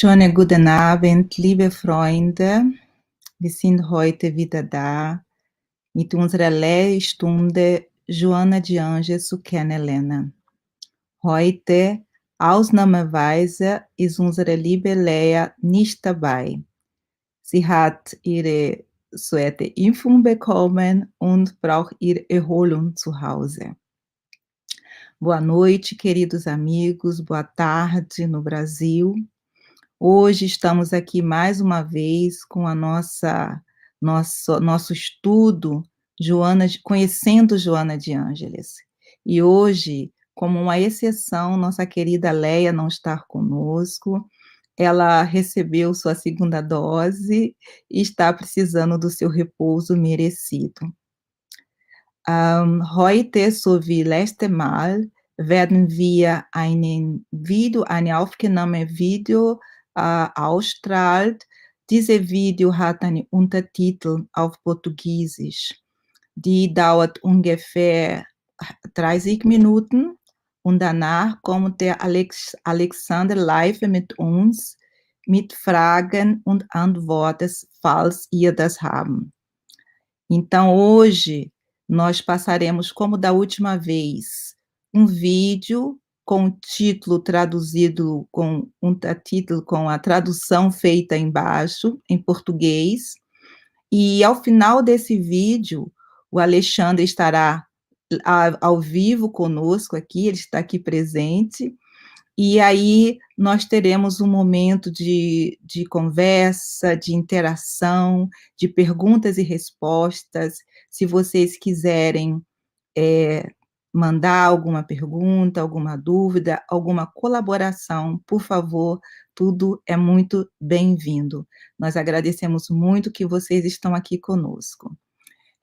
Schönen guten Abend, liebe Freunde. Wir sind heute wieder da mit unserer Lehrstunde Joana de Angelis zu kennenlernen. Heute, ausnahmsweise, ist unsere liebe Lea nicht dabei. Sie hat ihre zweite Impfung bekommen und braucht ihre Erholung zu Hause. Boa noite, queridos amigos, boa tarde no Brasil. Hoje estamos aqui mais uma vez com a nosso estudo conhecendo Joana de Angelis. E hoje, como uma exceção, nossa querida Leia não está conosco. Ela recebeu sua segunda dose e está precisando do seu repouso merecido. Heute sowie letzte Mal werden wir ein aufgenommenes Video ausstrahlt. Dieses Video hat einen Untertitel auf Portugiesisch. Die dauert ungefähr 30 Minuten und danach kommt der Alexander live mit uns mit Fragen und Antworten, falls ihr das haben. Então, hoje, nós passaremos, como da última vez, um vídeo com o título traduzido, com a tradução feita embaixo, em português, e ao final desse vídeo, o Alexandre estará ao vivo conosco aqui, ele está aqui presente, e aí nós teremos um momento de conversa, de interação, de perguntas e respostas. Se vocês quiserem mandar alguma pergunta, alguma dúvida, alguma colaboração, por favor, tudo é muito bem-vindo. Nós agradecemos muito que vocês estão aqui conosco.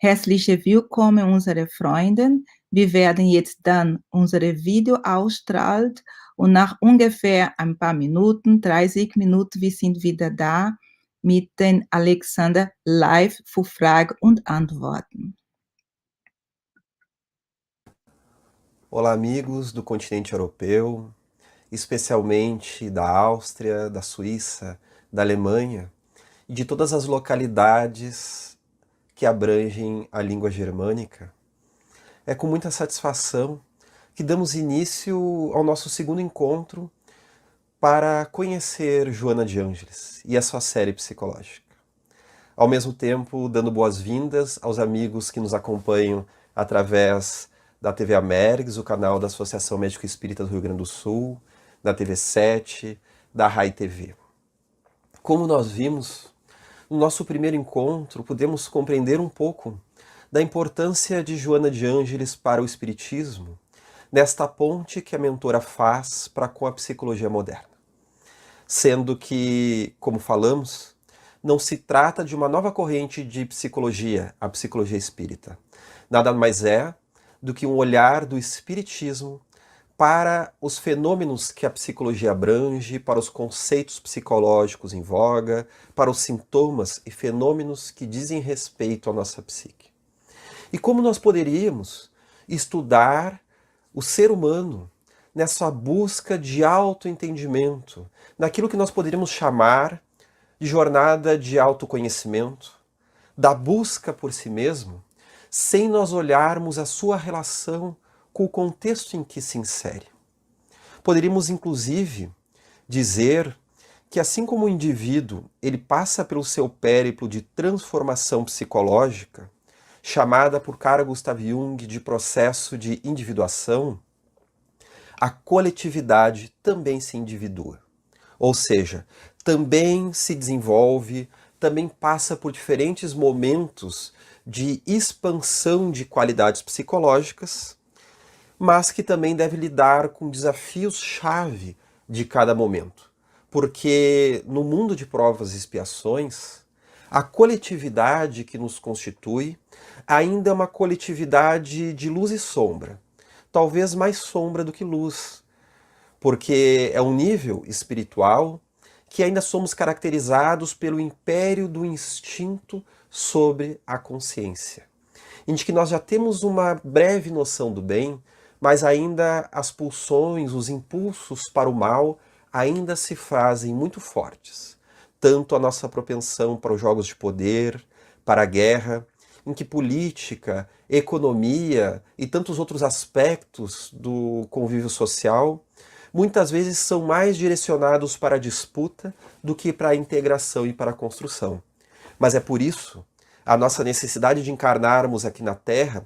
Herzliche willkommen, unsere Freunde. Wir werden jetzt dann unsere Video ausstrahlen und nach ungefähr ein paar Minuten, 30 Minuten, wir sind wieder da mit dem Alexander live für Fragen und Antworten. Olá, amigos do continente europeu, especialmente da Áustria, da Suíça, da Alemanha e de todas as localidades que abrangem a língua germânica. É com muita satisfação que damos início ao nosso segundo encontro para conhecer Joana de Angelis e a sua série psicológica. Ao mesmo tempo, dando boas-vindas aos amigos que nos acompanham através da TV Amergs, o canal da Associação Médico Espírita do Rio Grande do Sul, da TV7, da Rai TV. Como nós vimos, no nosso primeiro encontro, pudemos compreender um pouco da importância de Joana de Angelis para o Espiritismo, nesta ponte que a mentora faz para com a psicologia moderna. Sendo que, como falamos, não se trata de uma nova corrente de psicologia, a psicologia espírita. Nada mais é do que um olhar do Espiritismo para os fenômenos que a psicologia abrange, para os conceitos psicológicos em voga, para os sintomas e fenômenos que dizem respeito à nossa psique. E como nós poderíamos estudar o ser humano nessa busca de autoentendimento, naquilo que nós poderíamos chamar de jornada de autoconhecimento, da busca por si mesmo, sem nós olharmos a sua relação com o contexto em que se insere. Poderíamos, inclusive, dizer que assim como o indivíduo ele passa pelo seu périplo de transformação psicológica, chamada por Carl Gustav Jung de processo de individuação, a coletividade também se individua. Ou seja, também se desenvolve, também passa por diferentes momentos de expansão de qualidades psicológicas, mas que também deve lidar com desafios-chave de cada momento. Porque no mundo de provas e expiações, a coletividade que nos constitui ainda é uma coletividade de luz e sombra, talvez mais sombra do que luz, porque é um nível espiritual que ainda somos caracterizados pelo império do instinto sobre a consciência, em que nós já temos uma breve noção do bem, mas ainda as pulsões, os impulsos para o mal ainda se fazem muito fortes. Tanto a nossa propensão para os jogos de poder, para a guerra, em que política, economia e tantos outros aspectos do convívio social muitas vezes são mais direcionados para a disputa do que para a integração e para a construção. Mas é por isso a nossa necessidade de encarnarmos aqui na Terra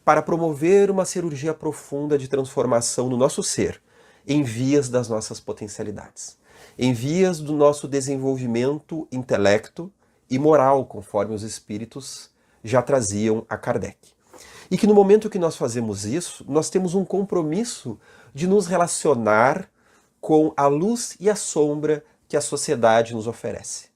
para promover uma cirurgia profunda de transformação no nosso ser, em vias das nossas potencialidades, em vias do nosso desenvolvimento intelecto e moral, conforme os espíritos já traziam a Kardec. E que no momento que nós fazemos isso, nós temos um compromisso de nos relacionar com a luz e a sombra que a sociedade nos oferece.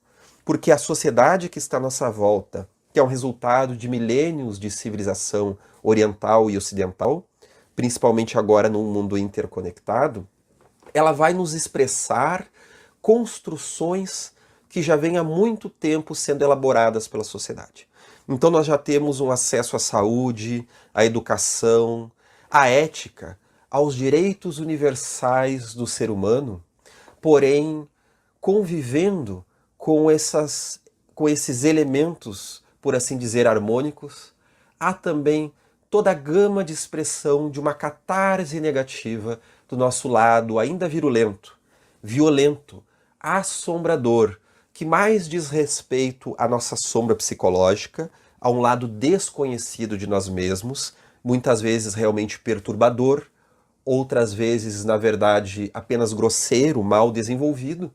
Porque a sociedade que está à nossa volta, que é um resultado de milênios de civilização oriental e ocidental, principalmente agora num mundo interconectado, ela vai nos expressar construções que já vêm há muito tempo sendo elaboradas pela sociedade. Então nós já temos um acesso à saúde, à educação, à ética, aos direitos universais do ser humano, porém convivendo com esses elementos, por assim dizer, harmônicos, há também toda a gama de expressão de uma catarse negativa do nosso lado ainda virulento, violento, assombrador, que mais diz respeito à nossa sombra psicológica, a um lado desconhecido de nós mesmos, muitas vezes realmente perturbador, outras vezes, na verdade, apenas grosseiro, mal desenvolvido.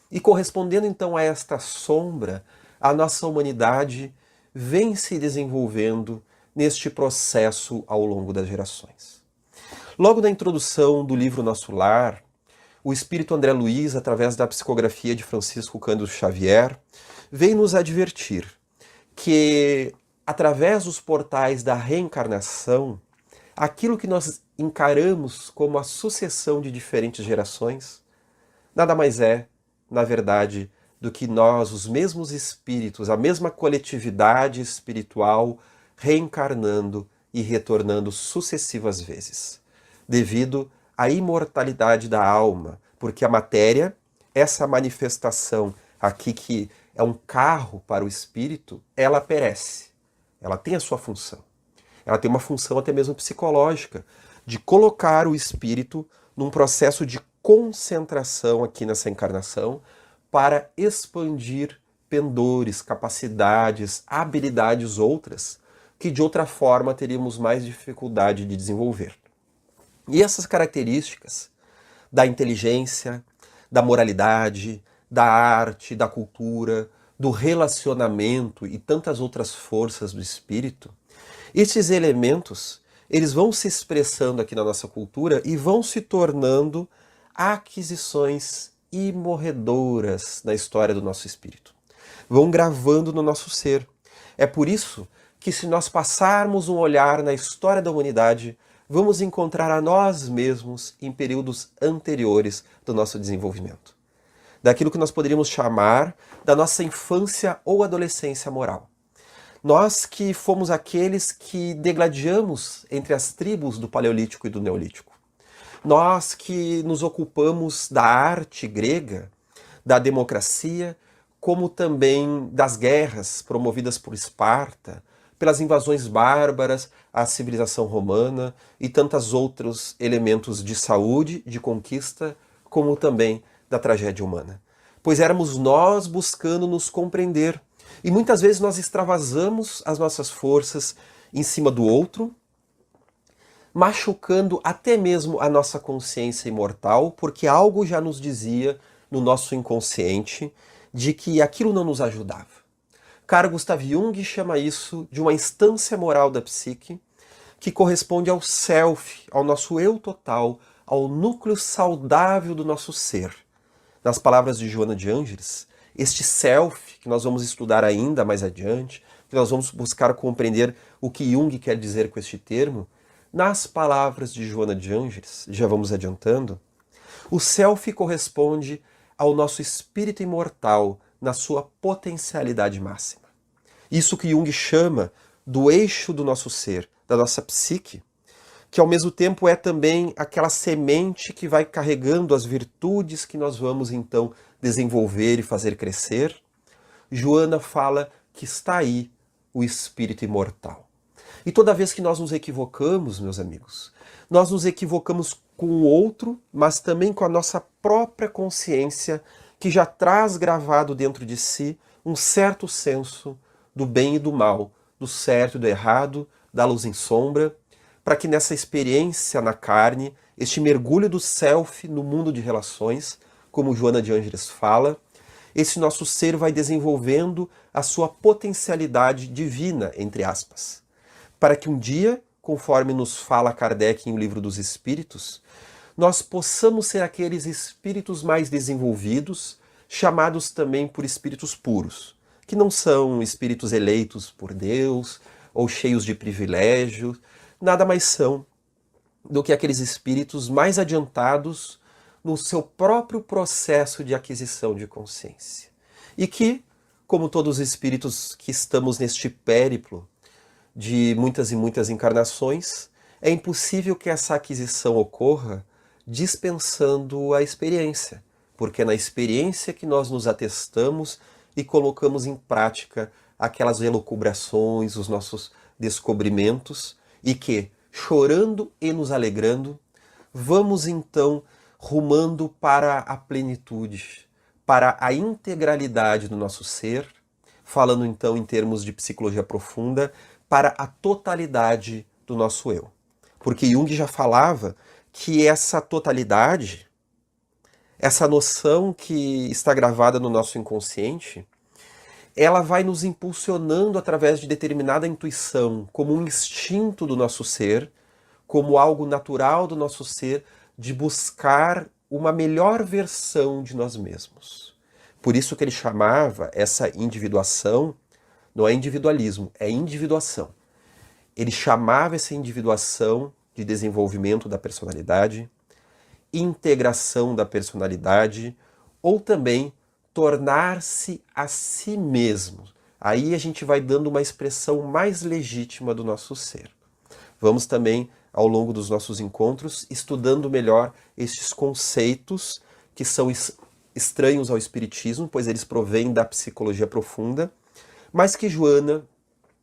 E correspondendo então a esta sombra, a nossa humanidade vem se desenvolvendo neste processo ao longo das gerações. Logo na introdução do livro Nosso Lar, o espírito André Luiz, através da psicografia de Francisco Cândido Xavier, vem nos advertir que, através dos portais da reencarnação, aquilo que nós encaramos como a sucessão de diferentes gerações, nada mais é, na verdade, do que nós, os mesmos espíritos, a mesma coletividade espiritual, reencarnando e retornando sucessivas vezes, devido à imortalidade da alma, porque a matéria, essa manifestação aqui que é um carro para o espírito, ela perece, ela tem a sua função. Ela tem uma função até mesmo psicológica, de colocar o espírito num processo de concentração aqui nessa encarnação para expandir pendores, capacidades, habilidades outras que de outra forma teríamos mais dificuldade de desenvolver. E essas características da inteligência, da moralidade, da arte, da cultura, do relacionamento e tantas outras forças do espírito, esses elementos, eles vão se expressando aqui na nossa cultura e vão se tornando aquisições imorredoras na história do nosso espírito. Vão gravando no nosso ser. É por isso que, se nós passarmos um olhar na história da humanidade, vamos encontrar a nós mesmos em períodos anteriores do nosso desenvolvimento. Daquilo que nós poderíamos chamar da nossa infância ou adolescência moral. Nós que fomos aqueles que degladiamos entre as tribos do Paleolítico e do Neolítico. Nós que nos ocupamos da arte grega, da democracia, como também das guerras promovidas por Esparta, pelas invasões bárbaras à civilização romana e tantos outros elementos de saúde, de conquista, como também da tragédia humana. Pois éramos nós buscando nos compreender. E muitas vezes nós extravasamos as nossas forças em cima do outro, machucando até mesmo a nossa consciência imortal, porque algo já nos dizia no nosso inconsciente de que aquilo não nos ajudava. Carl Gustav Jung chama isso de uma instância moral da psique, que corresponde ao self, ao nosso eu total, ao núcleo saudável do nosso ser. Nas palavras de Joana de Ângeles, este self, que nós vamos estudar ainda mais adiante, que nós vamos buscar compreender o que Jung quer dizer com este termo, nas palavras de Joana de Ângeles, já vamos adiantando, o self corresponde ao nosso espírito imortal na sua potencialidade máxima. Isso que Jung chama do eixo do nosso ser, da nossa psique, que ao mesmo tempo é também aquela semente que vai carregando as virtudes que nós vamos então desenvolver e fazer crescer. Joana fala que está aí o espírito imortal. E toda vez que nós nos equivocamos, meus amigos, nós nos equivocamos com o outro, mas também com a nossa própria consciência, que já traz gravado dentro de si um certo senso do bem e do mal, do certo e do errado, da luz em sombra, para que nessa experiência na carne, este mergulho do self no mundo de relações, como Joana de Ângeles fala, esse nosso ser vai desenvolvendo a sua potencialidade divina, entre aspas, para que um dia, conforme nos fala Kardec em O Livro dos Espíritos, nós possamos ser aqueles espíritos mais desenvolvidos, chamados também por espíritos puros, que não são espíritos eleitos por Deus ou cheios de privilégios, nada mais são do que aqueles espíritos mais adiantados no seu próprio processo de aquisição de consciência. E que, como todos os espíritos que estamos neste périplo de muitas e muitas encarnações, é impossível que essa aquisição ocorra dispensando a experiência, porque é na experiência que nós nos atestamos e colocamos em prática aquelas elucubrações, os nossos descobrimentos, e que, chorando e nos alegrando, vamos então rumando para a plenitude, para a integralidade do nosso ser, falando então em termos de psicologia profunda, para a totalidade do nosso eu. Porque Jung já falava que essa totalidade, essa noção que está gravada no nosso inconsciente, ela vai nos impulsionando através de determinada intuição, como um instinto do nosso ser, como algo natural do nosso ser, de buscar uma melhor versão de nós mesmos. Por isso que ele chamava essa individuação, não é individualismo, é individuação. Ele chamava essa individuação de desenvolvimento da personalidade, integração da personalidade, ou também tornar-se a si mesmo. Aí a gente vai dando uma expressão mais legítima do nosso ser. Vamos também, ao longo dos nossos encontros, estudando melhor estes conceitos que são estranhos ao espiritismo, pois eles provêm da psicologia profunda, mas que Joana,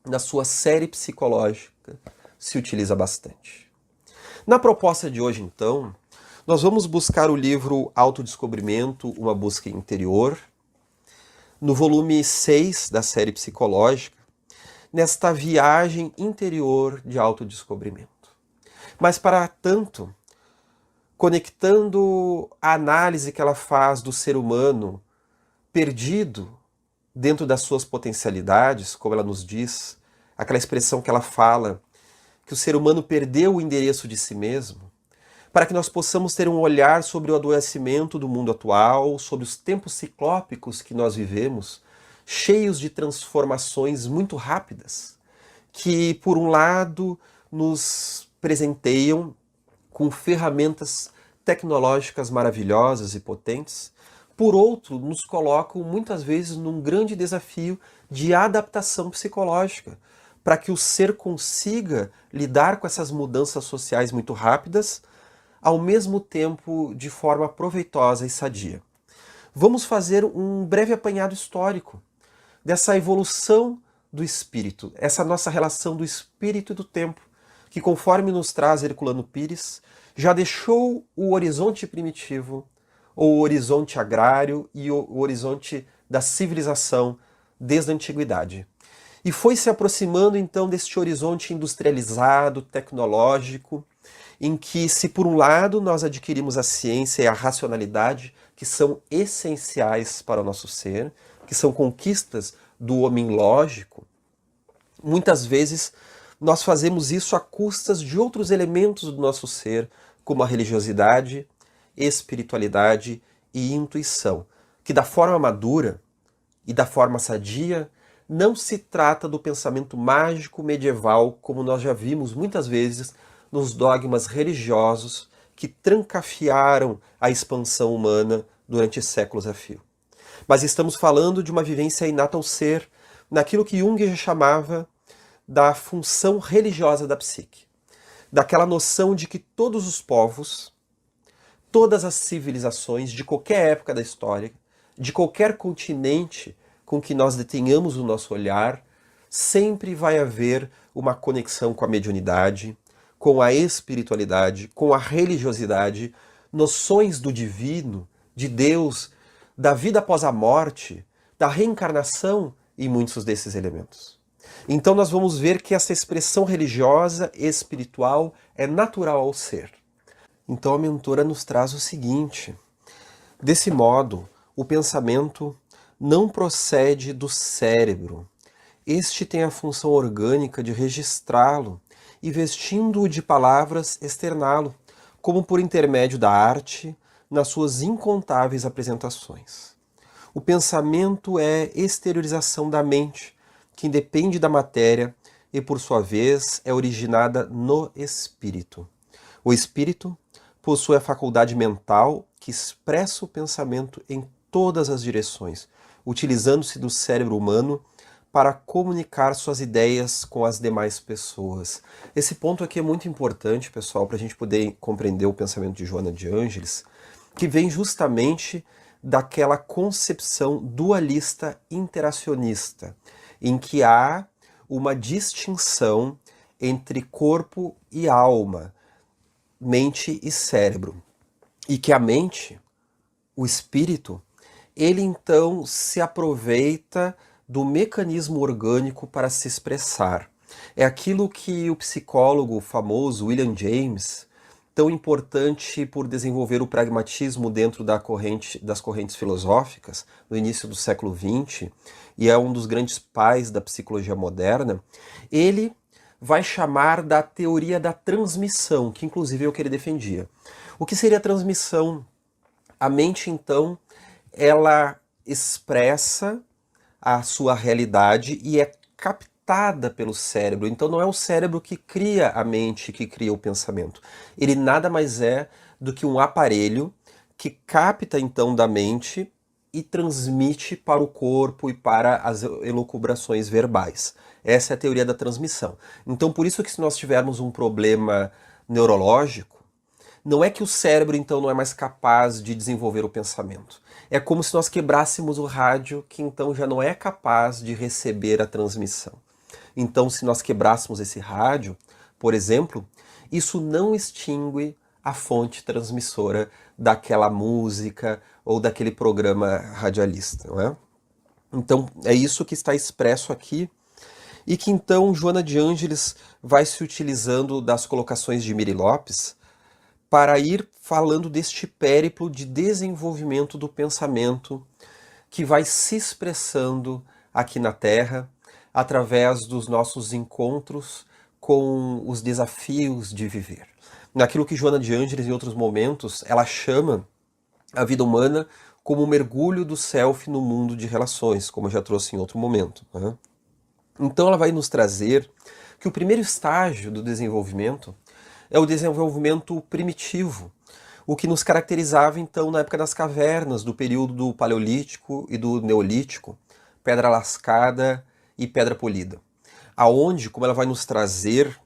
na sua série psicológica, se utiliza bastante. Na proposta de hoje, então, nós vamos buscar o livro Autodescobrimento, uma busca interior, no volume 6 da série psicológica, nesta viagem interior de autodescobrimento. Mas, para tanto, conectando a análise que ela faz do ser humano perdido dentro das suas potencialidades, como ela nos diz, aquela expressão que ela fala, que o ser humano perdeu o endereço de si mesmo, para que nós possamos ter um olhar sobre o adoecimento do mundo atual, sobre os tempos ciclópicos que nós vivemos, cheios de transformações muito rápidas, que, por um lado, nos presenteiam com ferramentas tecnológicas maravilhosas e potentes, por outro, nos colocam muitas vezes num grande desafio de adaptação psicológica, para que o ser consiga lidar com essas mudanças sociais muito rápidas, ao mesmo tempo de forma proveitosa e sadia. Vamos fazer um breve apanhado histórico dessa evolução do espírito, essa nossa relação do espírito e do tempo, que, conforme nos traz Herculano Pires, já deixou o horizonte primitivo, ou o horizonte agrário e o horizonte da civilização desde a antiguidade. E foi se aproximando então deste horizonte industrializado, tecnológico, em que, se por um lado nós adquirimos a ciência e a racionalidade, que são essenciais para o nosso ser, que são conquistas do homem lógico, muitas vezes nós fazemos isso a custas de outros elementos do nosso ser, como a religiosidade, espiritualidade e intuição, que da forma madura e da forma sadia não se trata do pensamento mágico medieval, como nós já vimos muitas vezes nos dogmas religiosos que trancafiaram a expansão humana durante séculos a fio. Mas estamos falando de uma vivência inata ao ser, naquilo que Jung já chamava da função religiosa da psique. daquela noção de que todos os povos, todas as civilizações de qualquer época da história, de qualquer continente com que nós detenhamos o nosso olhar, sempre vai haver uma conexão com a mediunidade, com a espiritualidade, com a religiosidade, noções do divino, de Deus, da vida após a morte, da reencarnação e muitos desses elementos. Então nós vamos ver que essa expressão religiosa e espiritual é natural ao ser. Então a mentora nos traz o seguinte: desse modo, o pensamento não procede do cérebro. Este tem a função orgânica de registrá-lo e, vestindo-o de palavras, externá-lo, como por intermédio da arte, nas suas incontáveis apresentações. O pensamento é exteriorização da mente, que independe da matéria e, por sua vez, é originada no espírito. O espírito possui a faculdade mental que expressa o pensamento em todas as direções, utilizando-se do cérebro humano para comunicar suas ideias com as demais pessoas. Esse ponto aqui é muito importante, pessoal, para a gente poder compreender o pensamento de Joana de Ângeles, que vem justamente daquela concepção dualista interacionista, em que há uma distinção entre corpo e alma, mente e cérebro. E que a mente, o espírito, ele então se aproveita do mecanismo orgânico para se expressar. É aquilo que o psicólogo famoso William James, tão importante por desenvolver o pragmatismo dentro das correntes filosóficas, no início do século XX, e é um dos grandes pais da psicologia moderna, ele vai chamar da teoria da transmissão, que inclusive é o que ele defendia. O que seria a transmissão? A mente, então, ela expressa a sua realidade e é captada pelo cérebro. Então não é o cérebro que cria a mente, que cria o pensamento. Ele nada mais é do que um aparelho que capta então da mente e transmite para o corpo e para as elucubrações verbais. Essa é a teoria da transmissão. Então por isso que se nós tivermos um problema neurológico, não é que o cérebro, então, não é mais capaz de desenvolver o pensamento. É como se nós quebrássemos o rádio, que então já não é capaz de receber a transmissão. Então, se nós quebrássemos esse rádio, por exemplo, isso não extingue a fonte transmissora daquela música ou daquele programa radialista, não é? Então, é isso que está expresso aqui, e que então Joana de Ângeles vai se utilizando das colocações de Miri Lopes para ir falando deste périplo de desenvolvimento do pensamento que vai se expressando aqui na Terra através dos nossos encontros com os desafios de viver. Naquilo que Joana de Ângeles, em outros momentos, ela chama a vida humana como um mergulho do self no mundo de relações, como eu já trouxe em outro momento, né? Então ela vai nos trazer que o primeiro estágio do desenvolvimento é o desenvolvimento primitivo, o que nos caracterizava então na época das cavernas, do período do Paleolítico e do Neolítico, pedra lascada e pedra polida. Aonde, como ela vai nos trazer,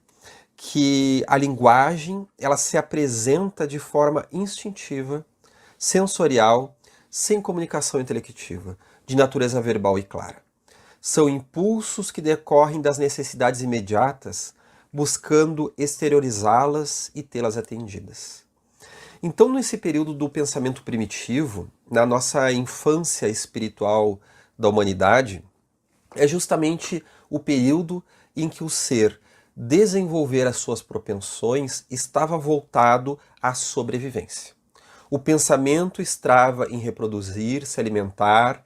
que a linguagem ela se apresenta de forma instintiva, sensorial, sem comunicação intelectiva, de natureza verbal e clara. São impulsos que decorrem das necessidades imediatas, buscando exteriorizá-las e tê-las atendidas. Então, nesse período do pensamento primitivo, na nossa infância espiritual da humanidade, é justamente o período em que o ser desenvolver as suas propensões estava voltado à sobrevivência. O pensamento estava em reproduzir, se alimentar,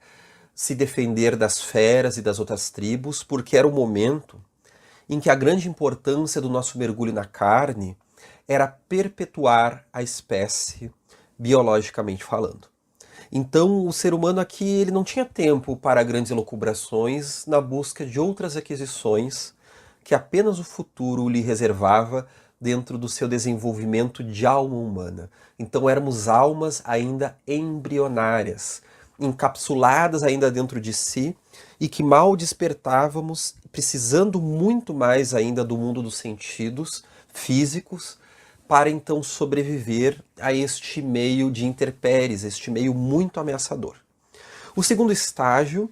se defender das feras e das outras tribos, porque era o momento em que a grande importância do nosso mergulho na carne era perpetuar a espécie, biologicamente falando. Então o ser humano aqui ele não tinha tempo para grandes elucubrações na busca de outras aquisições que apenas o futuro lhe reservava dentro do seu desenvolvimento de alma humana. Então éramos almas ainda embrionárias, encapsuladas ainda dentro de si, e que mal despertávamos, precisando muito mais ainda do mundo dos sentidos, físicos, para então sobreviver a este meio de intempéries, este meio muito ameaçador. O segundo estágio,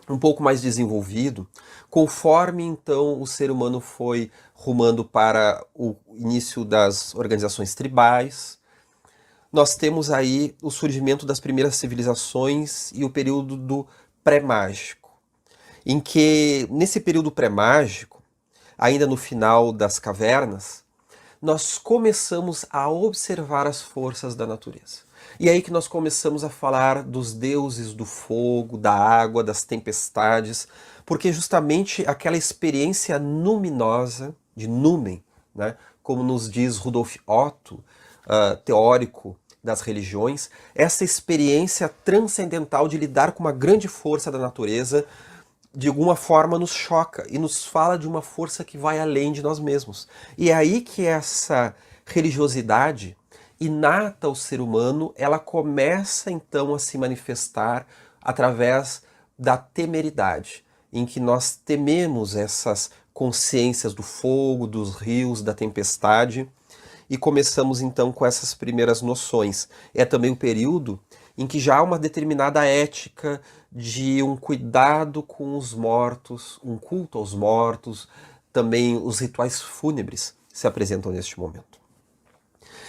um pouco mais desenvolvido, conforme então o ser humano foi rumando para o início das organizações tribais, nós temos aí o surgimento das primeiras civilizações e o período do pré-mágico, em que, nesse período pré-mágico, ainda no final das cavernas, nós começamos a observar as forças da natureza. E é aí que nós começamos a falar dos deuses do fogo, da água, das tempestades, porque justamente aquela experiência luminosa, de numen, né, como nos diz Rudolf Otto, teórico das religiões, essa experiência transcendental de lidar com uma grande força da natureza, de alguma forma nos choca e nos fala de uma força que vai além de nós mesmos. E é aí que essa religiosidade inata ao ser humano, ela começa então a se manifestar através da temeridade, em que nós tememos essas consciências do fogo, dos rios, da tempestade, e começamos então com essas primeiras noções. É também o período em que já há uma determinada ética de um cuidado com os mortos, um culto aos mortos, também os rituais fúnebres se apresentam neste momento.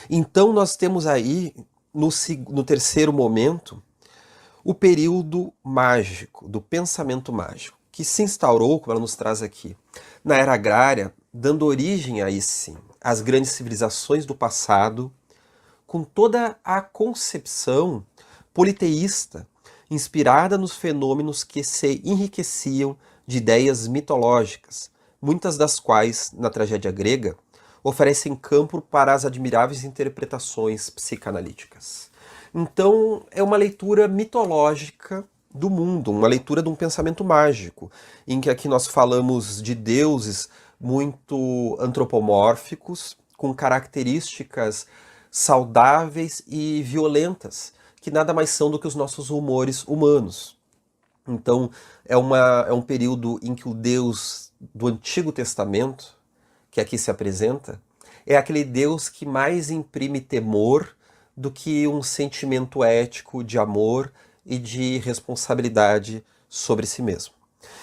Então nós temos aí, no terceiro momento, o período mágico, do pensamento mágico, que se instaurou, como ela nos traz aqui, na era agrária, dando origem aí sim às grandes civilizações do passado, com toda a concepção politeísta, inspirada nos fenômenos que se enriqueciam de ideias mitológicas, muitas das quais, na tragédia grega, oferecem campo para as admiráveis interpretações psicanalíticas. Então, é uma leitura mitológica do mundo, uma leitura de um pensamento mágico, em que aqui nós falamos de deuses muito antropomórficos, com características saudáveis e violentas, que nada mais são do que os nossos humores humanos. Então, é um período em que o Deus do Antigo Testamento, que aqui se apresenta, é aquele Deus que mais imprime temor do que um sentimento ético de amor e de responsabilidade sobre si mesmo.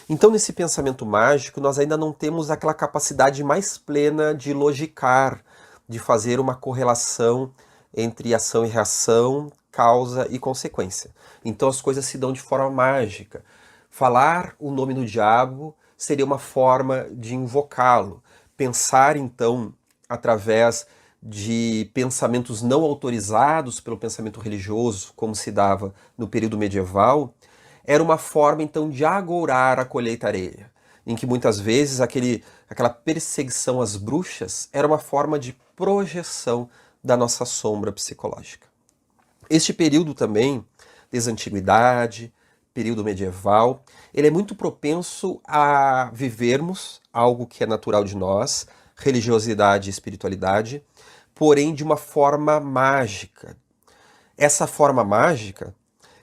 Então, nesse pensamento mágico, nós ainda não temos aquela capacidade mais plena de logicar, de fazer uma correlação entre ação e reação, causa e consequência. Então as coisas se dão de forma mágica. Falar o nome do diabo seria uma forma de invocá-lo. Pensar, então, através de pensamentos não autorizados pelo pensamento religioso, como se dava no período medieval, era uma forma, então, de agourar a colheitareia, em que muitas vezes aquela perseguição às bruxas era uma forma de projeção da nossa sombra psicológica. Este período também, desde a antiguidade, período medieval, ele é muito propenso a vivermos algo que é natural de nós, religiosidade e espiritualidade, porém de uma forma mágica. Essa forma mágica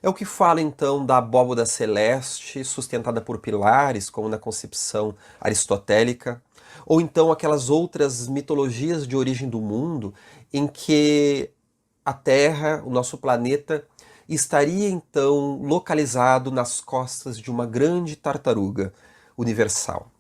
é o que fala então da abóbada celeste sustentada por pilares, como na concepção aristotélica, ou então aquelas outras mitologias de origem do mundo em que a Terra, o nosso planeta, estaria então localizado nas costas de uma grande tartaruga universal.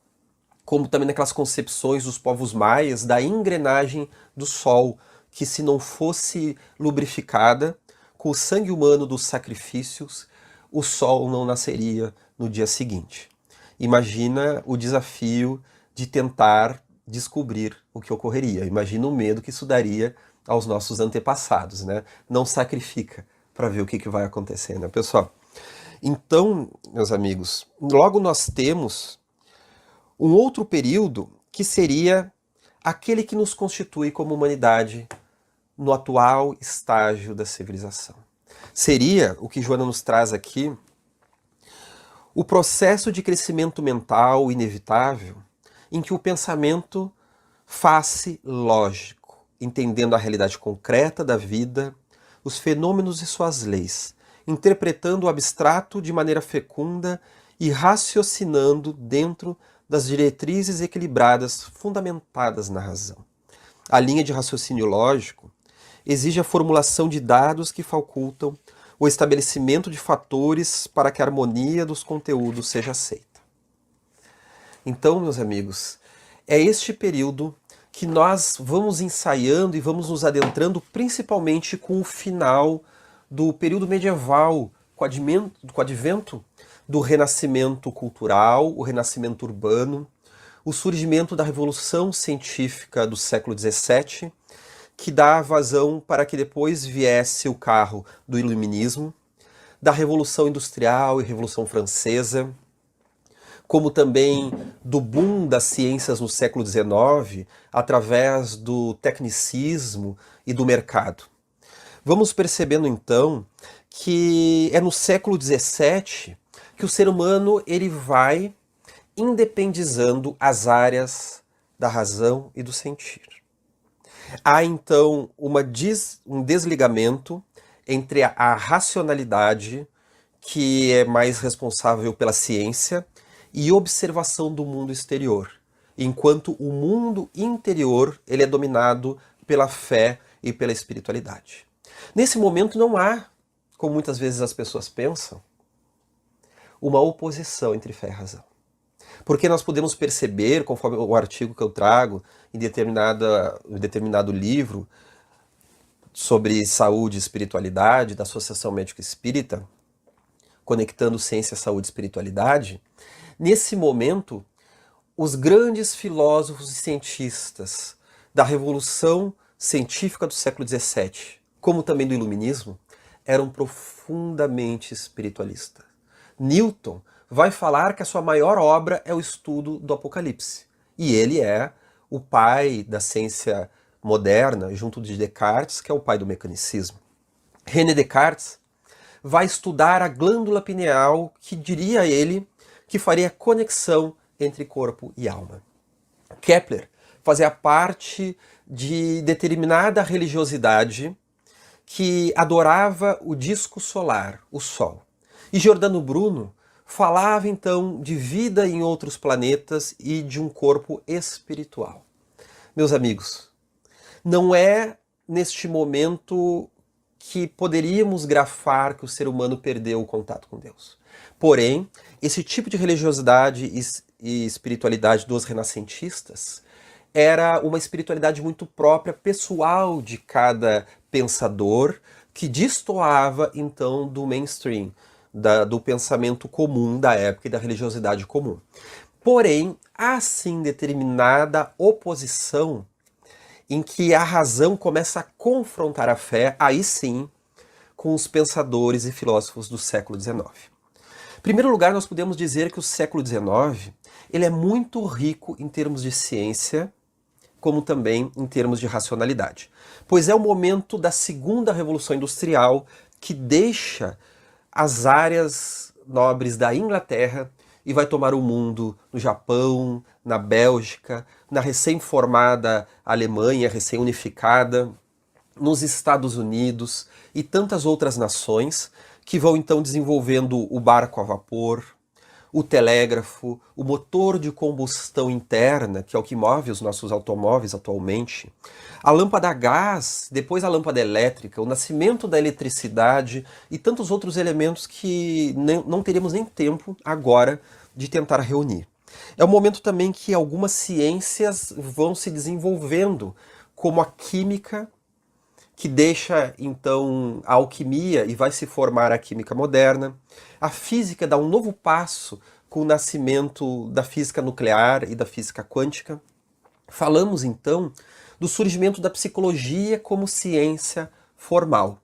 Como também naquelas concepções dos povos maias da engrenagem do Sol, que se não fosse lubrificada com o sangue humano dos sacrifícios, o Sol não nasceria no dia seguinte. Imagina o desafio de tentar descobrir o que ocorreria. Imagina o medo que isso daria aos nossos antepassados, né? Não sacrifica para ver o que vai acontecer, né, pessoal? Então, meus amigos, logo nós temos um outro período que seria aquele que nos constitui como humanidade no atual estágio da civilização. Seria, o que Joana nos traz aqui, o processo de crescimento mental inevitável em que o pensamento faz-se lógico, entendendo a realidade concreta da vida, os fenômenos e suas leis, interpretando o abstrato de maneira fecunda e raciocinando dentro das diretrizes equilibradas fundamentadas na razão. a linha de raciocínio lógico exige a formulação de dados que facultam o estabelecimento de fatores para que a harmonia dos conteúdos seja aceita. Então, meus amigos, é este período que nós vamos ensaiando e vamos nos adentrando principalmente com o final do período medieval, com o advento do renascimento cultural, o renascimento urbano, o surgimento da Revolução Científica do século XVII, que dá vazão para que depois viesse o carro do Iluminismo, da Revolução Industrial e Revolução Francesa, como também do boom das ciências no século XIX, através do tecnicismo e do mercado. Vamos percebendo então que é no século XVII que o ser humano ele vai independizando as áreas da razão e do sentir. Há então um desligamento entre a racionalidade, que é mais responsável pela ciência, e observação do mundo exterior, enquanto o mundo interior ele é dominado pela fé e pela espiritualidade. Nesse momento não há, como muitas vezes as pessoas pensam, uma oposição entre fé e razão. Porque nós podemos perceber, conforme o artigo que eu trago em determinado livro sobre saúde e espiritualidade, da Associação Médica Espírita, conectando ciência, saúde e espiritualidade, nesse momento, os grandes filósofos e cientistas da Revolução Científica do século XVII, como também do Iluminismo, eram profundamente espiritualistas. Newton vai falar que a sua maior obra é o estudo do Apocalipse. E ele é o pai da ciência moderna, junto de Descartes, que é o pai do mecanicismo. René Descartes vai estudar a glândula pineal, que diria ele que faria conexão entre corpo e alma. Kepler fazia parte de determinada religiosidade que adorava o disco solar, o Sol. E Giordano Bruno falava então de vida em outros planetas e de um corpo espiritual. Meus amigos, não é neste momento que poderíamos grafar que o ser humano perdeu o contato com Deus. Porém, esse tipo de religiosidade e espiritualidade dos renascentistas era uma espiritualidade muito própria, pessoal de cada pensador, que destoava então do mainstream, do pensamento comum da época e da religiosidade comum. Porém, há sim determinada oposição em que a razão começa a confrontar a fé, aí sim, com os pensadores e filósofos do século XIX. Em primeiro lugar, nós podemos dizer que o século XIX ele é muito rico em termos de ciência, como também em termos de racionalidade. Pois é o momento da segunda Revolução Industrial que deixa as áreas nobres da Inglaterra e vai tomar o mundo no Japão, na Bélgica, na recém-formada Alemanha, recém-unificada, nos Estados Unidos e tantas outras nações que vão então desenvolvendo o barco a vapor, o telégrafo, o motor de combustão interna, que é o que move os nossos automóveis atualmente, a lâmpada a gás, depois a lâmpada elétrica, o nascimento da eletricidade e tantos outros elementos que não teríamos nem tempo agora de tentar reunir. É um momento também que algumas ciências vão se desenvolvendo, como a química, que deixa então a alquimia e vai se formar a química moderna. A física dá um novo passo com o nascimento da física nuclear e da física quântica. Falamos então do surgimento da psicologia como ciência formal.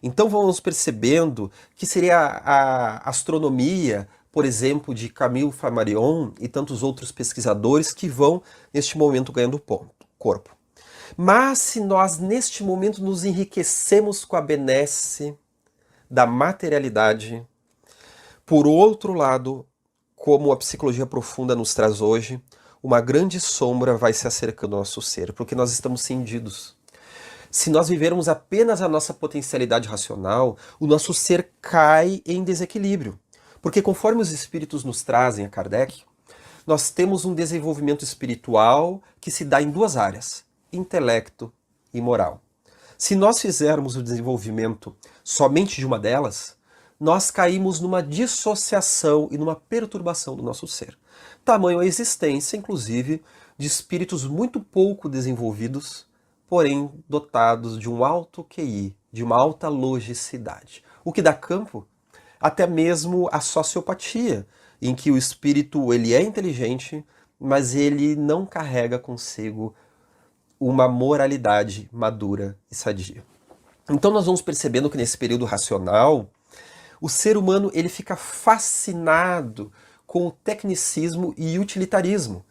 Então vamos percebendo que seria a astronomia, por exemplo, de Camille Flammarion e tantos outros pesquisadores que vão neste momento ganhando corpo. Mas se nós neste momento nos enriquecemos com a benesse da materialidade, por outro lado, como a psicologia profunda nos traz hoje, uma grande sombra vai se acercando ao nosso ser, porque nós estamos cindidos. Se nós vivermos apenas a nossa potencialidade racional, o nosso ser cai em desequilíbrio. Porque conforme os espíritos nos trazem a Kardec, nós temos um desenvolvimento espiritual que se dá em duas áreas. intelecto e moral. Se nós fizermos o desenvolvimento somente de uma delas, nós caímos numa dissociação e numa perturbação do nosso ser. Tamanho a existência, inclusive, de espíritos muito pouco desenvolvidos, porém dotados de um alto QI, de uma alta logicidade. O que dá campo até mesmo a sociopatia, em que o espírito ele é inteligente, mas ele não carrega consigo uma moralidade madura e sadia. Então nós vamos percebendo que nesse período racional, o ser humano ele fica fascinado com o tecnicismo e utilitarismo,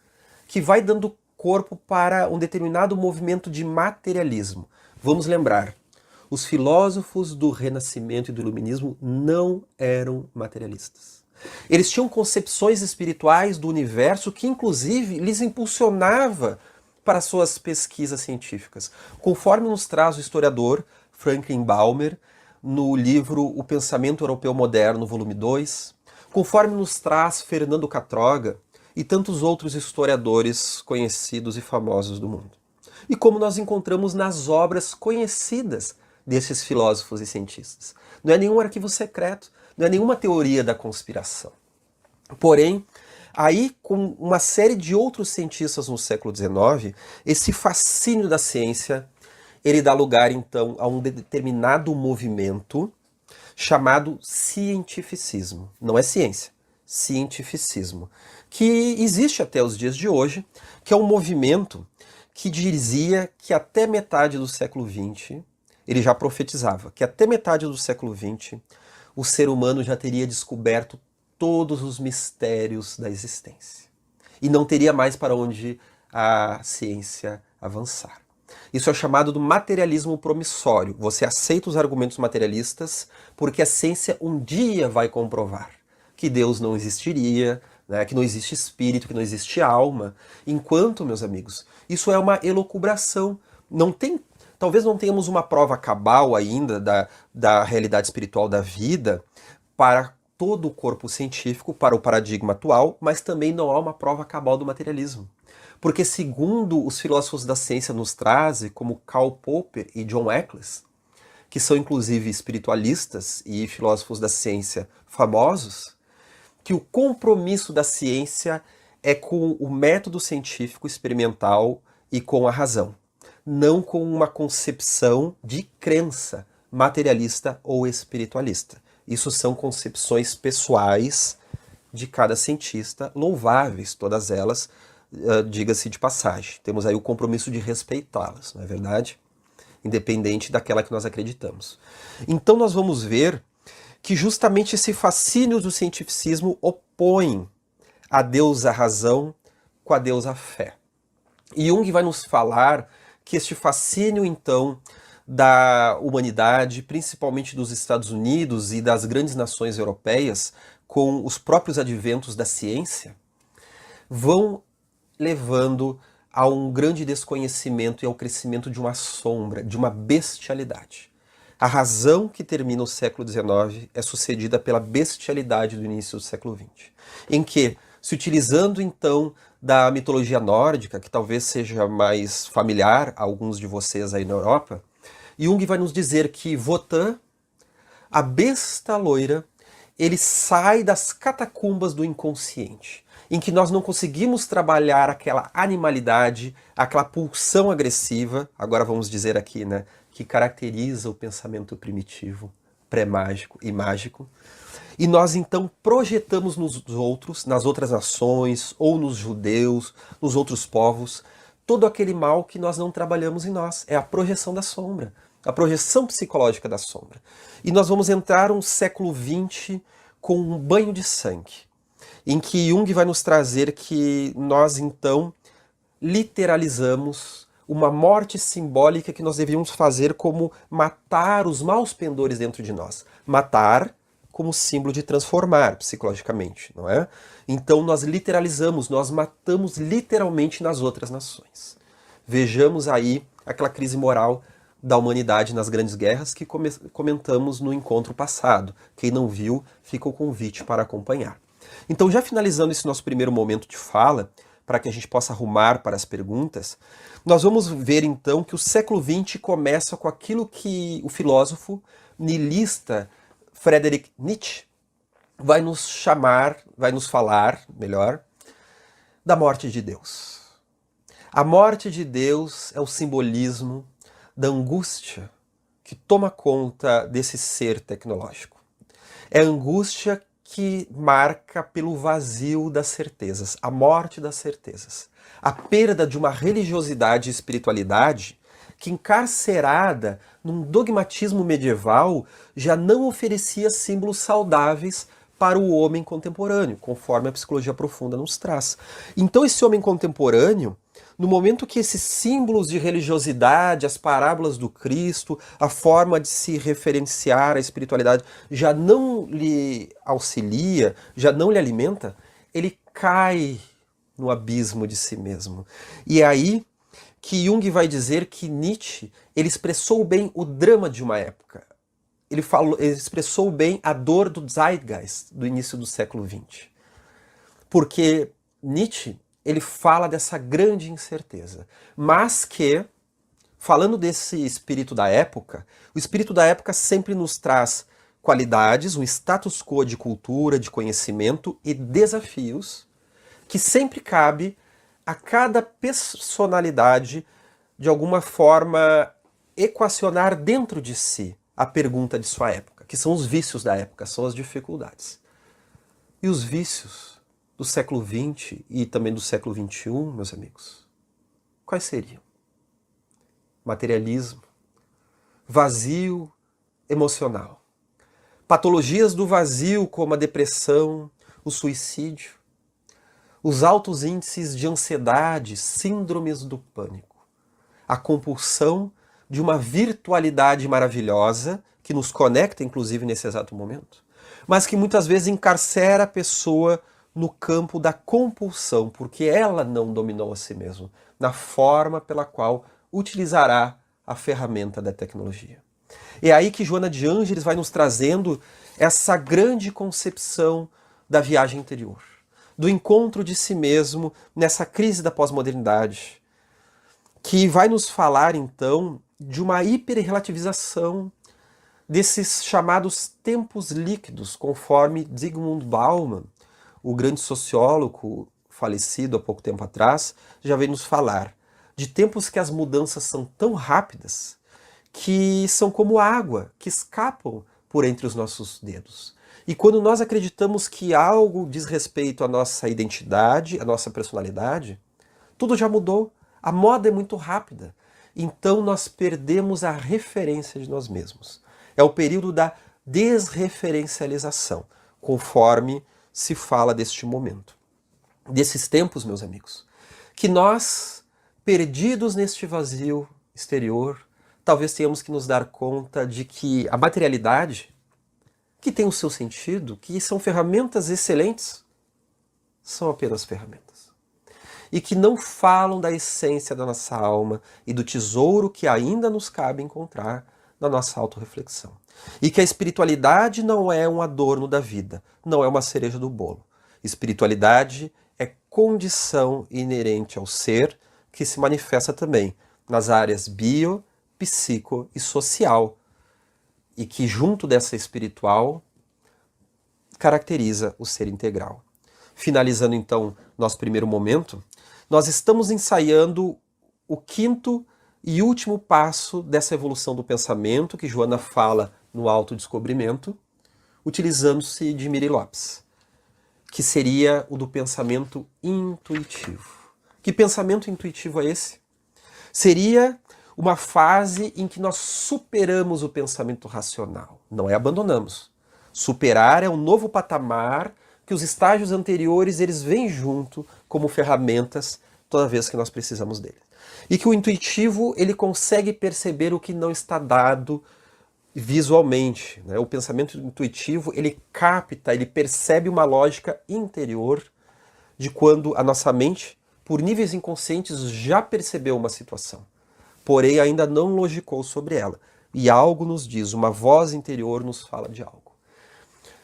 que vai dando corpo para um determinado movimento de materialismo. Vamos lembrar, os filósofos do Renascimento e do Iluminismo não eram materialistas. Eles tinham concepções espirituais do universo que, inclusive, lhes impulsionava para suas pesquisas científicas. Conforme nos traz o historiador Franklin Balmer, no livro O Pensamento Europeu Moderno, volume 2, conforme nos traz Fernando Catroga e tantos outros historiadores conhecidos e famosos do mundo. E como nós encontramos nas obras conhecidas desses filósofos e cientistas. Não é nenhum arquivo secreto, não é nenhuma teoria da conspiração. Porém, aí, com uma série de outros cientistas no século XIX, esse fascínio da ciência, ele dá lugar, então, a um determinado movimento chamado cientificismo. Não é ciência, cientificismo. Que existe até os dias de hoje, que é um movimento que dizia que até metade do século XX, ele já profetizava, que até metade do século XX, o ser humano já teria descoberto todos os mistérios da existência. E não teria mais para onde a ciência avançar. Isso é chamado do materialismo promissório. Você aceita os argumentos materialistas porque a ciência um dia vai comprovar que Deus não existiria, né, que não existe espírito, que não existe alma. Enquanto, meus amigos, isso é uma elucubração. Talvez não tenhamos uma prova cabal ainda da realidade espiritual da vida para todo o corpo científico, para o paradigma atual, mas também não há uma prova cabal do materialismo. Porque segundo os filósofos da ciência nos trazem, como Karl Popper e John Eccles, que são inclusive espiritualistas e filósofos da ciência famosos, que o compromisso da ciência é com o método científico experimental e com a razão, não com uma concepção de crença materialista ou espiritualista. Isso são concepções pessoais de cada cientista, louváveis, todas elas, diga-se de passagem. Temos aí o compromisso de respeitá-las, não é verdade? Independente daquela que nós acreditamos. Então nós vamos ver que justamente esse fascínio do cientificismo opõe a Deus a razão com a Deus a fé. E Jung vai nos falar que este fascínio, então, da humanidade, principalmente dos Estados Unidos e das grandes nações europeias, com os próprios adventos da ciência, vão levando a um grande desconhecimento e ao crescimento de uma sombra, de uma bestialidade. A razão que termina o século XIX é sucedida pela bestialidade do início do século XX, em que, se utilizando então da mitologia nórdica, que talvez seja mais familiar a alguns de vocês aí na Europa, Jung vai nos dizer que Wotan, a besta loira, ele sai das catacumbas do inconsciente, em que nós não conseguimos trabalhar aquela animalidade, aquela pulsão agressiva, agora vamos dizer aqui, né, que caracteriza o pensamento primitivo, pré-mágico e mágico, e nós então projetamos nos outros, nas outras nações, ou nos judeus, nos outros povos, todo aquele mal que nós não trabalhamos em nós. É a projeção da sombra, a projeção psicológica da sombra. E nós vamos entrar um século XX com um banho de sangue, em que Jung vai nos trazer que nós então literalizamos uma morte simbólica que nós deveríamos fazer como matar os maus pendores dentro de nós. Matar como símbolo de transformar psicologicamente, não é? Então nós literalizamos, nós matamos literalmente nas outras nações. Vejamos aí aquela crise moral da humanidade nas grandes guerras que comentamos no encontro passado. Quem não viu, fica o convite para acompanhar. Então, já finalizando esse nosso primeiro momento de fala, para que a gente possa arrumar para as perguntas, nós vamos ver então que o século XX começa com aquilo que o filósofo nihilista Friedrich Nietzsche vai nos falar, melhor, da morte de Deus. A morte de Deus é o simbolismo da angústia que toma conta desse ser tecnológico. É a angústia que marca pelo vazio das certezas, a morte das certezas, a perda de uma religiosidade e espiritualidade que, encarcerada num dogmatismo medieval, já não oferecia símbolos saudáveis para o homem contemporâneo, conforme a psicologia profunda nos traz. Então esse homem contemporâneo, no momento que esses símbolos de religiosidade, as parábolas do Cristo, a forma de se referenciar à espiritualidade já não lhe auxilia, já não lhe alimenta, ele cai no abismo de si mesmo. E é aí que Jung vai dizer que Nietzsche ele expressou bem o drama de uma época. Ele expressou bem a dor do Zeitgeist do início do século XX. Porque Nietzsche ele fala dessa grande incerteza, mas que, falando desse espírito da época, o espírito da época sempre nos traz qualidades, um status quo de cultura, de conhecimento e desafios que sempre cabe a cada personalidade, de alguma forma, equacionar dentro de si a pergunta de sua época, que são os vícios da época, são as dificuldades. E os vícios do século XX e também do século XXI, meus amigos, quais seriam? Materialismo, vazio emocional, patologias do vazio como a depressão, o suicídio, os altos índices de ansiedade, síndromes do pânico, a compulsão de uma virtualidade maravilhosa que nos conecta, inclusive, nesse exato momento, mas que muitas vezes encarcera a pessoa no campo da compulsão, porque ela não dominou a si mesma, na forma pela qual utilizará a ferramenta da tecnologia. É aí que Joana de Ângeles vai nos trazendo essa grande concepção da viagem interior, do encontro de si mesmo nessa crise da pós-modernidade, que vai nos falar, então, de uma hiperrelativização desses chamados tempos líquidos, conforme Zygmunt Bauman, o grande sociólogo falecido há pouco tempo atrás, já veio nos falar de tempos que as mudanças são tão rápidas que são como água, que escapam por entre os nossos dedos. E quando nós acreditamos que algo diz respeito à nossa identidade, à nossa personalidade, tudo já mudou. A moda é muito rápida. Então nós perdemos a referência de nós mesmos. É o período da desreferencialização, conforme se fala deste momento. Desses tempos, meus amigos, que nós, perdidos neste vazio exterior, talvez tenhamos que nos dar conta de que a materialidade, que tem o seu sentido, que são ferramentas excelentes, são apenas ferramentas. E que não falam da essência da nossa alma e do tesouro que ainda nos cabe encontrar na nossa autorreflexão. E que a espiritualidade não é um adorno da vida, não é uma cereja do bolo. Espiritualidade é condição inerente ao ser que se manifesta também nas áreas bio, psico e social, e que junto dessa espiritual caracteriza o ser integral. Finalizando então nosso primeiro momento, nós estamos ensaiando o quinto e último passo dessa evolução do pensamento que Joana fala no autodescobrimento, utilizando-se de Miri Lopes, que seria o do pensamento intuitivo. Que pensamento intuitivo é esse? Seria uma fase em que nós superamos o pensamento racional, não é abandonamos. Superar é um novo patamar que os estágios anteriores eles vêm junto como ferramentas toda vez que nós precisamos deles. E que o intuitivo ele consegue perceber o que não está dado visualmente, né? O pensamento intuitivo ele capta, ele percebe uma lógica interior de quando a nossa mente, por níveis inconscientes, já percebeu uma situação, porém ainda não logicou sobre ela. E algo nos diz, uma voz interior nos fala de algo.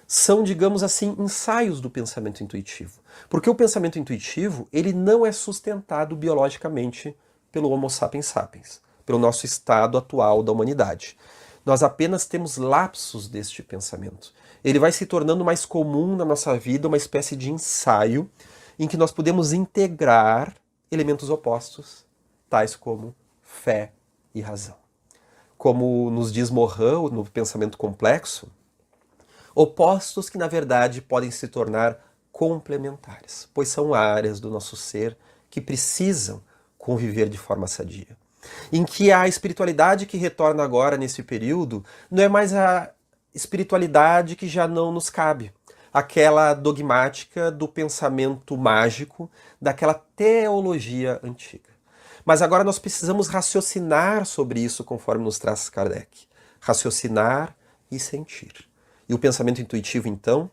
são, digamos assim, ensaios do pensamento intuitivo. Porque o pensamento intuitivo, ele não é sustentado biologicamente pelo Homo sapiens sapiens, pelo nosso estado atual da humanidade. Nós apenas temos lapsos deste pensamento. Ele vai se tornando mais comum na nossa vida, uma espécie de ensaio em que nós podemos integrar elementos opostos, tais como fé e razão. Como nos diz Morin no Pensamento Complexo, opostos que na verdade podem se tornar complementares, pois são áreas do nosso ser que precisam conviver de forma sadia. Em que a espiritualidade que retorna agora nesse período não é mais a espiritualidade que já não nos cabe, aquela dogmática do pensamento mágico, daquela teologia antiga. Mas agora nós precisamos raciocinar sobre isso conforme nos traz Kardec. Raciocinar e sentir. E o pensamento intuitivo, então,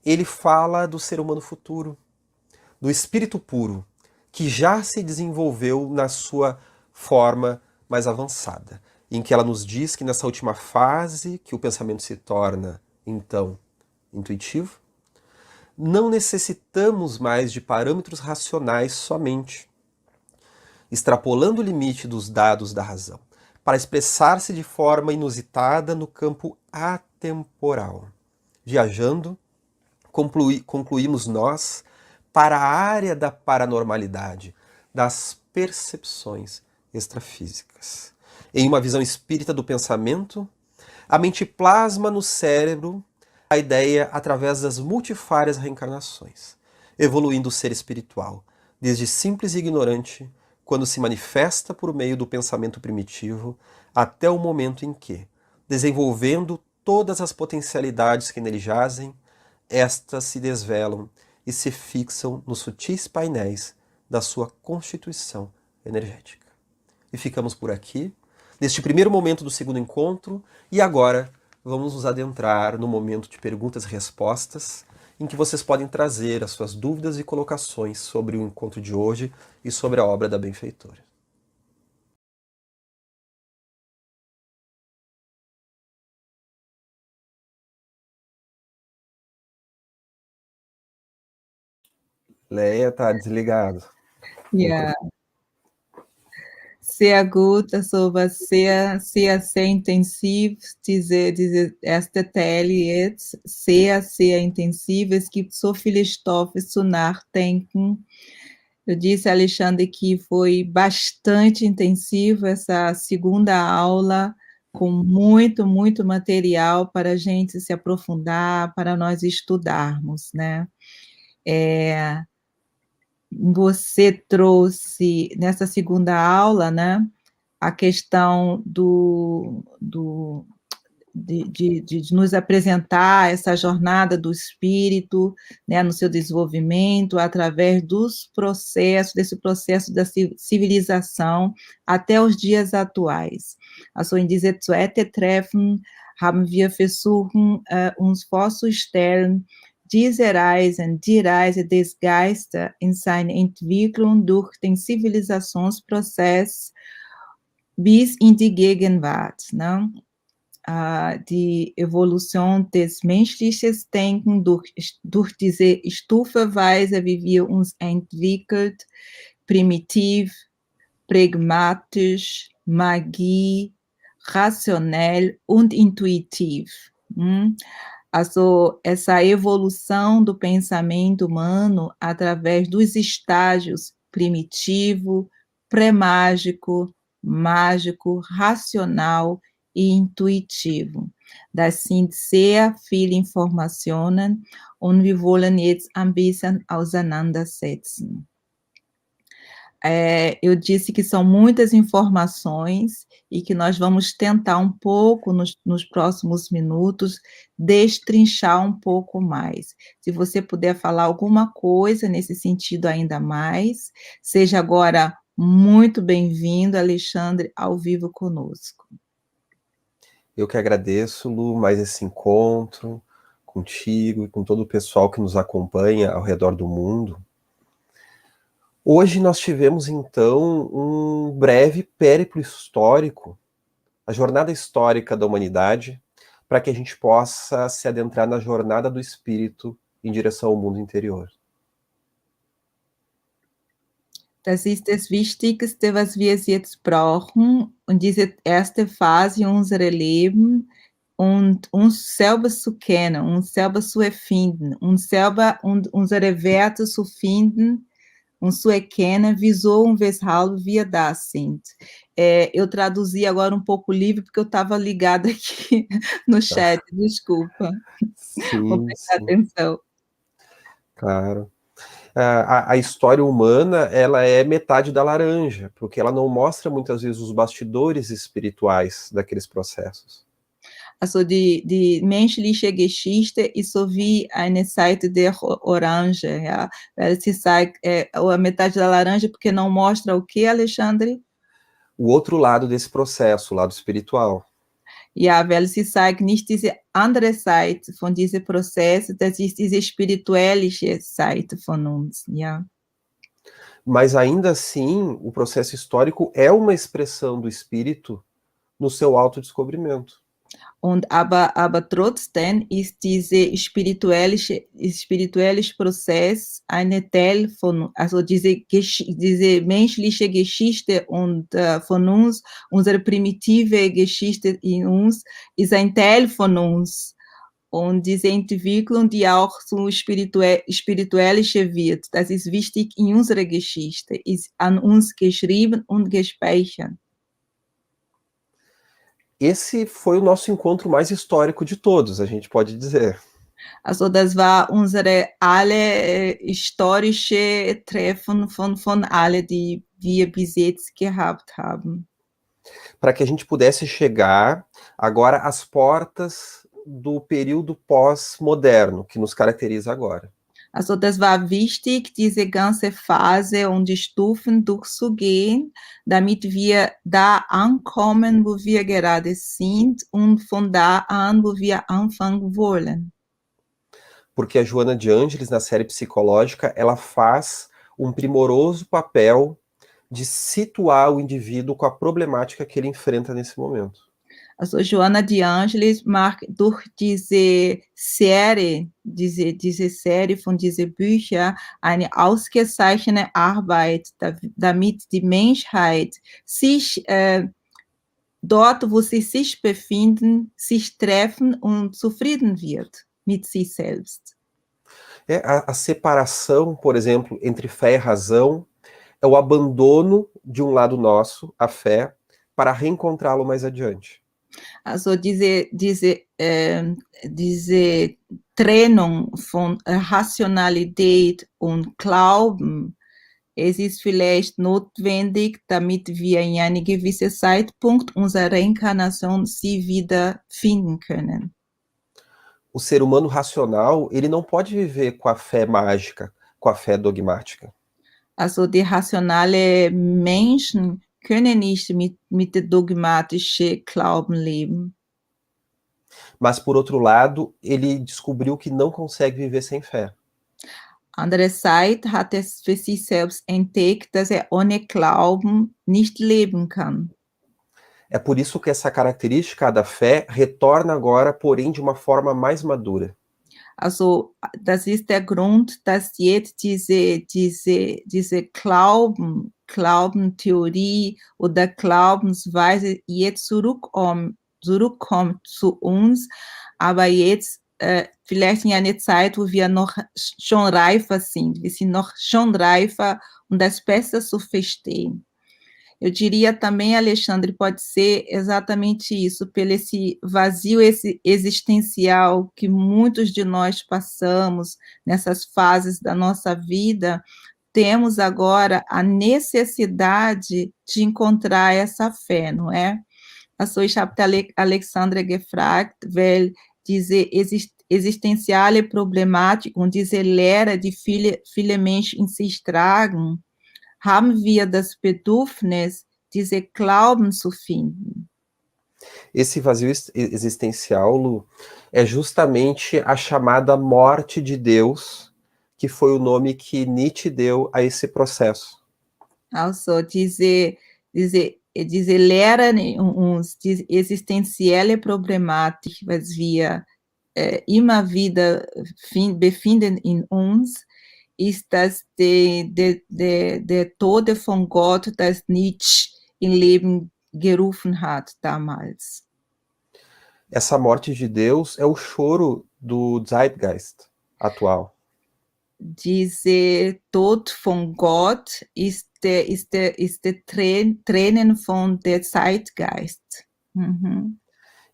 ele fala do ser humano futuro, do espírito puro, que já se desenvolveu na sua forma mais avançada, em que ela nos diz que nessa última fase, que o pensamento se torna, então, intuitivo, não necessitamos mais de parâmetros racionais somente, extrapolando o limite dos dados da razão, para expressar-se de forma inusitada no campo atemporal. Viajando, concluímos nós para a área da paranormalidade, das percepções extrafísicas. Em uma visão espírita do pensamento, a mente plasma no cérebro a ideia através das multifárias reencarnações, evoluindo o ser espiritual, desde simples e ignorante, quando se manifesta por meio do pensamento primitivo, até o momento em que, desenvolvendo todas as potencialidades que nele jazem, estas se desvelam e se fixam nos sutis painéis da sua constituição energética. E ficamos por aqui, neste primeiro momento do segundo encontro, e agora vamos nos adentrar no momento de perguntas e respostas, em que vocês podem trazer as suas dúvidas e colocações sobre o encontro de hoje e sobre a obra da benfeitora. Leia, tá desligado. Ja, sehr gut. Also war sehr, sehr, sehr intensiv, diese erste Teil jetzt. Sehr, sehr intensiv. Es gibt so viele Stoffe zu nachdenken. Eu disse, Alexandre, que foi bastante intensivo essa segunda aula, com muito, muito material para a gente se aprofundar, para nós estudarmos, né? Você trouxe nessa segunda aula, né, a questão de nos apresentar essa jornada do espírito, né, no seu desenvolvimento, através dos processos, desse processo da civilização até os dias atuais. Also in diese zweite Treffen haben wir versuchen, uns vorzustellen, diese Reisen, die Reise des Geistes in seiner Entwicklung durch den Zivilisationsprozess bis in die Gegenwart, ne? Die Evolution des menschlichen Denkens durch diese Stufenweise, wie wir uns entwickelt, primitiv, pragmatisch, Magie, racional und intuitiv. Also, essa evolução do pensamento humano através dos estágios primitivo, pré-mágico, mágico, racional e intuitivo. Das sind sehr viele Informationen und wir wollen jetzt ein bisschen auseinandersetzen. Eu disse que são muitas informações e que nós vamos tentar um pouco, nos próximos minutos, destrinchar um pouco mais. Se você puder falar alguma coisa nesse sentido ainda mais, seja agora muito bem-vindo, Alexandre, ao vivo conosco. Eu que agradeço, Lu, mais esse encontro contigo e com todo o pessoal que nos acompanha ao redor do mundo. Hoje nós tivemos, então, um breve périplo histórico, a jornada histórica da humanidade, para que a gente possa se adentrar na jornada do espírito em direção ao mundo interior. Das ist das Wichtigste, was wir jetzt brauchen. Und diese erste Phase in unserem Leben und uns selber zu kennen, uns selber zu erfinden, uns selber und unsere Werte zu finden und zu erkennen, wieso und weshalb wir da sind. Eu traduzi agora um pouco o livro, porque eu estava ligada aqui no chat, desculpa. Vou Sim, prestar sim, atenção. claro. A história humana, ela é metade da laranja, porque ela não mostra muitas vezes os bastidores espirituais daqueles processos. Also die menschliche Geschichte ist so wie eine Seite der Orange, ja. Se sai a metade da laranja, porque não mostra o que, Alexandre? O outro lado desse processo, o lado espiritual. Ja, weil sie zeigt nicht diese andere Seite von diesem Prozess, das ist diese spirituelle Seite von uns, ja. Mas ainda assim, o processo histórico é uma expressão do espírito no seu autodescobrimento. Und aber trotzdem ist diese spirituelle Prozess eine Teil von, also diese menschliche Geschichte und von uns, unsere primitive Geschichte in uns, ist ein Teil von uns. Und diese Entwicklung, die auch so spirituellische wird, das ist wichtig in unserer Geschichte, ist an uns geschrieben und gespeichert. Esse foi o nosso encontro mais histórico de todos, a gente pode dizer. Also das war unsere alle historische Treffen von alle, die wir bis jetzt gehabt haben. Para que a gente pudesse chegar agora às portas do período pós-moderno, que nos caracteriza agora. Also das war wichtig, diese ganze Phase und die Stufen durchzugehen, damit wir da ankommen, wo wir gerade sind und von da an, wo wir anfangen wollen. Porque a Joana de Ângeles, na série psicológica, ela faz um primoroso papel de situar o indivíduo com a problemática que ele enfrenta nesse momento. Also Joana de Angelis macht durch diese Serie von diesen Büchern eine ausgezeichnete Arbeit, damit die Menschheit sich dort, wo sie sich befinden, sich treffen und zufrieden wird mit sich selbst. A separação, por exemplo, entre fé e razão é o abandono de um lado nosso, a fé, para reencontrá-lo mais adiante. Also diese Trennung von Rationalität und Glauben, es ist vielleicht notwendig, damit wir in einem gewissen Zeitpunkt unserer Reinkarnation sie wieder finden können. O ser humano racional, ele não pode viver com a fé mágica, com a fé dogmática. Also die rationale Menschen können nicht mit der dogmatischen Glauben leben. Mas, por outro lado, ele descobriu que não consegue viver sem fé. Andererseits hat er für sich selbst entdeckt, dass er ohne Glauben nicht leben kann. É por isso que essa característica da fé retorna agora, porém, de uma forma mais madura. Also das ist der Grund, dass jetzt diese Glaubentheorie oder Glaubensweise jetzt zurückkommt zu uns, aber jetzt vielleicht in einer Zeit, wo wir noch schon reifer sind. Wir sind noch schon reifer, um das besser zu verstehen. Eu diria também, Alexandre, pode ser exatamente isso, pelo esse vazio existencial que muitos de nós passamos nessas fases da nossa vida, temos agora a necessidade de encontrar essa fé, não é? Also ich habe Alexandre gefragt, weil diese existenziale Problematik und diese Lehre, die viele Menschen in sich tragen, haben wir das Bedürfnis, diese Glauben zu finden. Esse vazio existencial, Lu, é justamente a chamada morte de Deus, que foi o nome que Nietzsche deu a esse processo. Also diese diese lehren uns die existenzielle Problematik, was wir immer wieder befinden in uns, ist, dass der Tode von Gott, das Nietzsche in Leben gerufen hat damals. Essa morte de Deus é o choro do Zeitgeist atual. Diese Tod von Gott ist der Tränen von der Zeitgeist. Mhm.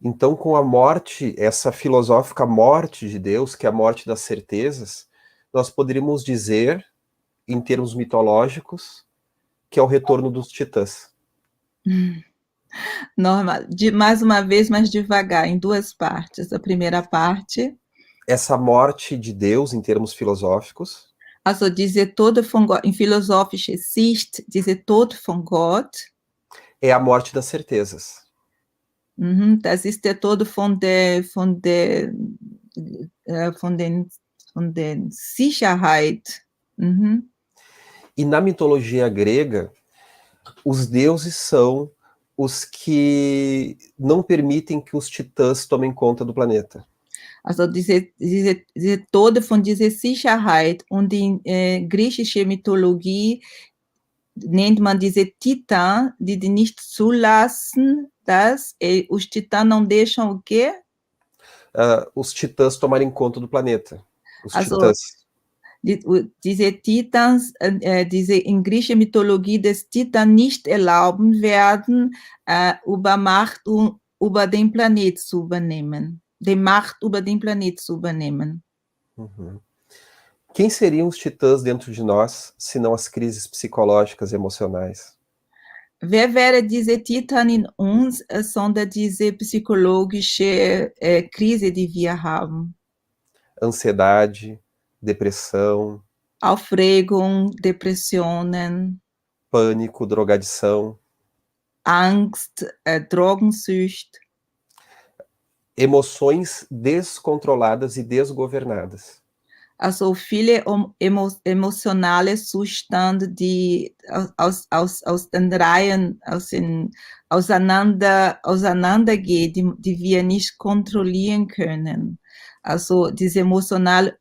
Então, com a morte, essa filosófica morte de Deus, que é a morte das certezas, nós poderíamos dizer, em termos mitológicos, que é o retorno dos titãs. Normal, mais uma vez, mais devagar, em duas partes. A primeira parte. Essa morte de Deus, em termos filosóficos. Also diese Tode von Gott, in philosophischer Sicht, diese Tod von Gott. É a morte das certezas. Das ist der Tod von der Sicherheit. E na mitologia grega, os deuses são os que não permitem que os titãs tomem conta do planeta. Also diese Tode von dieser Sicherheit, und in griechischer Mythologie nennt man diese Titãs, die nicht zulassen, dass os titãs não deixam o quê? Os titãs tomarem conta do planeta. Os titãs. Diese Titans, diese in griechischer Mythologie des Titan nicht erlauben werden, Macht über den Planet zu übernehmen. Die Macht über den Planet zu übernehmen. Uhum. Quem seriam os titãs dentro de nós, se não as crises psicológicas e emocionais? Wer wäre diese Titan in uns, sondern diese psychologische Krise, die wir haben? Ansiedade, depressão, Aufregung, Depressionen, pânico, drogadição, Angst, Drogensucht. Emoções descontroladas e desgovernadas. Also viele emotionale Zustände, die aus den Reihen, auseinandergehen, die wir nicht kontrollieren können. Also diese emotionale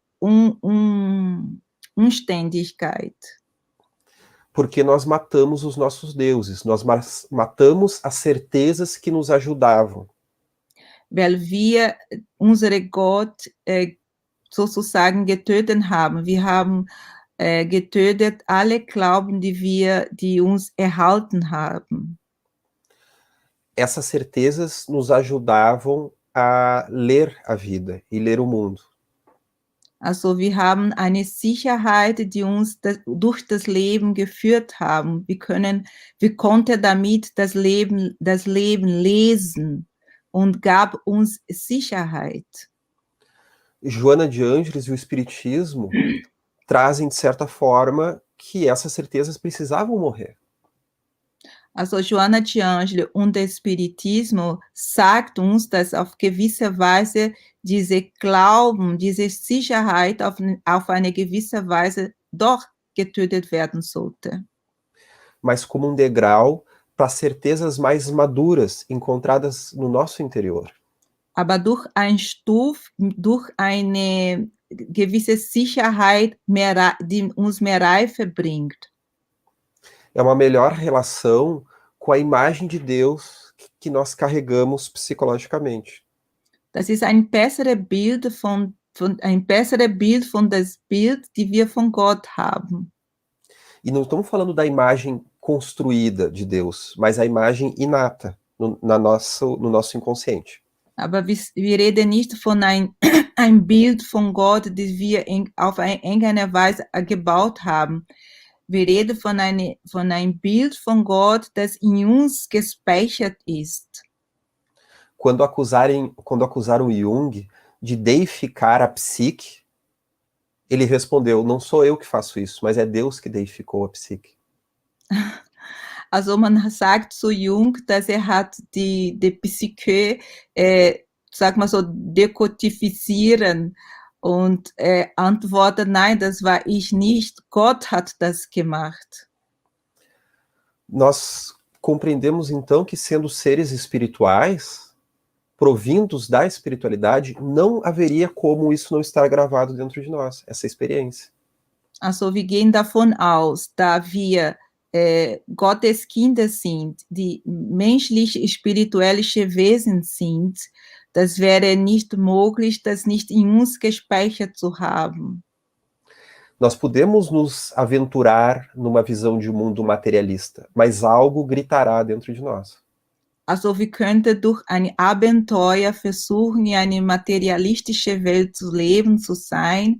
Unständigkeit. Porque nós matamos os nossos deuses, nós matamos as certezas que nos ajudavam. Weil wir unsere Gott sozusagen getötet haben. Wir haben getötet alle Glauben, die uns erhalten haben. Essas certezas nos ajudavam a ler a vida e ler o mundo. Also wir haben eine Sicherheit, die uns durch das Leben geführt haben. Wir konnten damit das Leben lesen und gab uns Sicherheit. Joana de Ângeles e o Espiritismo trazem, de certa forma, que essas certezas precisavam morrer. Also Joana de Ângeles und der Spiritismus sagt uns, dass auf gewisse Weise diese Glauben, diese Sicherheit auf eine gewisse Weise doch getötet werden sollte. Mas como degrau para certezas mais maduras encontradas no nosso interior. Aber durch eine gewisse Sicherheit, die uns mehr Reife bringt. É uma melhor relação com a imagem de Deus que nós carregamos psicologicamente. Das ist ein besseres Bild von das Bild, die wir von Gott haben. E não estamos falando da imagem construída de Deus, mas a imagem inata no nosso inconsciente. Aber wir reden nicht von ein Bild von Gott, das wir auf irgendeine Weise gebaut haben. Wir reden von einem Bild von Gott, das in uns gespeichert ist. Quando acusaram Jung de deificar a psique, ele respondeu: não sou eu que faço isso, mas é Deus que deificou a psique. Also man sagt zu Jung, dass hat die Psyche, sag mal so, dekodifizieren und antwortet, nein, das war ich nicht, Gott hat das gemacht. Nós compreendemos então que, sendo seres espirituais, provindos da espiritualidade, não haveria como isso não estar gravado dentro de nós, essa experiência. Also wir gehen davon aus, da wir Gottes Kinder sind, die menschliche, spirituelle Wesen sind, das wäre nicht möglich, das nicht in uns gespeichert zu haben. Nós podemos nos aventurar numa visão de um mundo materialista, mas algo gritará dentro de nós. Also wir könnten durch ein Abenteuer versuchen, in eine materialistische Welt zu leben, zu sein,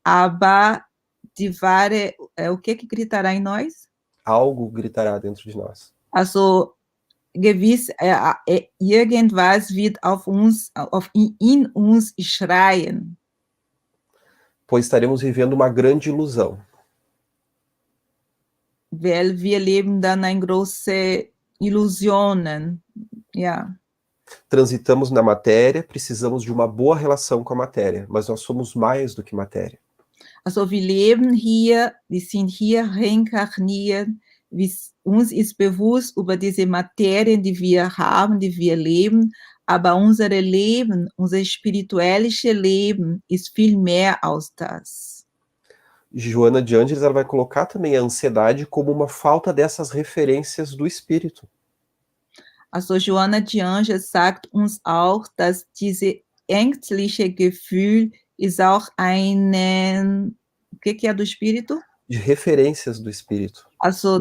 aber die wahre, o que gritará em nós? Algo gritará dentro de nós. Also gewiss, irgendwas wird in uns schreien. Pois estaremos vivendo uma grande ilusão. Weil wir leben dann in große Illusionen. Ja. Transitamos na matéria, precisamos de uma boa relação com a matéria, mas nós somos mais do que matéria. Also wir leben hier, wir sind hier reinkarniert, uns ist bewusst über diese Materien, die wir haben, die wir leben, aber unser Leben, unser spirituelles Leben ist viel mehr als das. Joana de Ângeles, ela vai colocar também a ansiedade como uma falta dessas referências do espírito. Also Joana de Ângeles sagt uns auch, dass diese ängstliche Gefühl ist auch ein, o que é do espírito? De referências do espírito. Also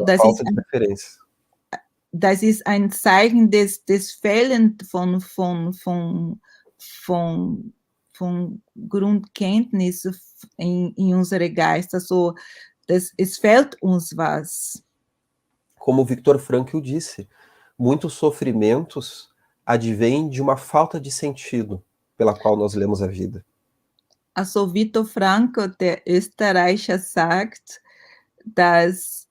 das ist ein Zeichen des Fehlens von Grundkenntnis in unserem Geist. Also es fehlt uns was. Como Viktor Frankl disse, muitos sofrimentos advêm de uma falta de sentido pela qual nós lemos a vida. Also Viktor Frankl, der Österreicher, sagt, dass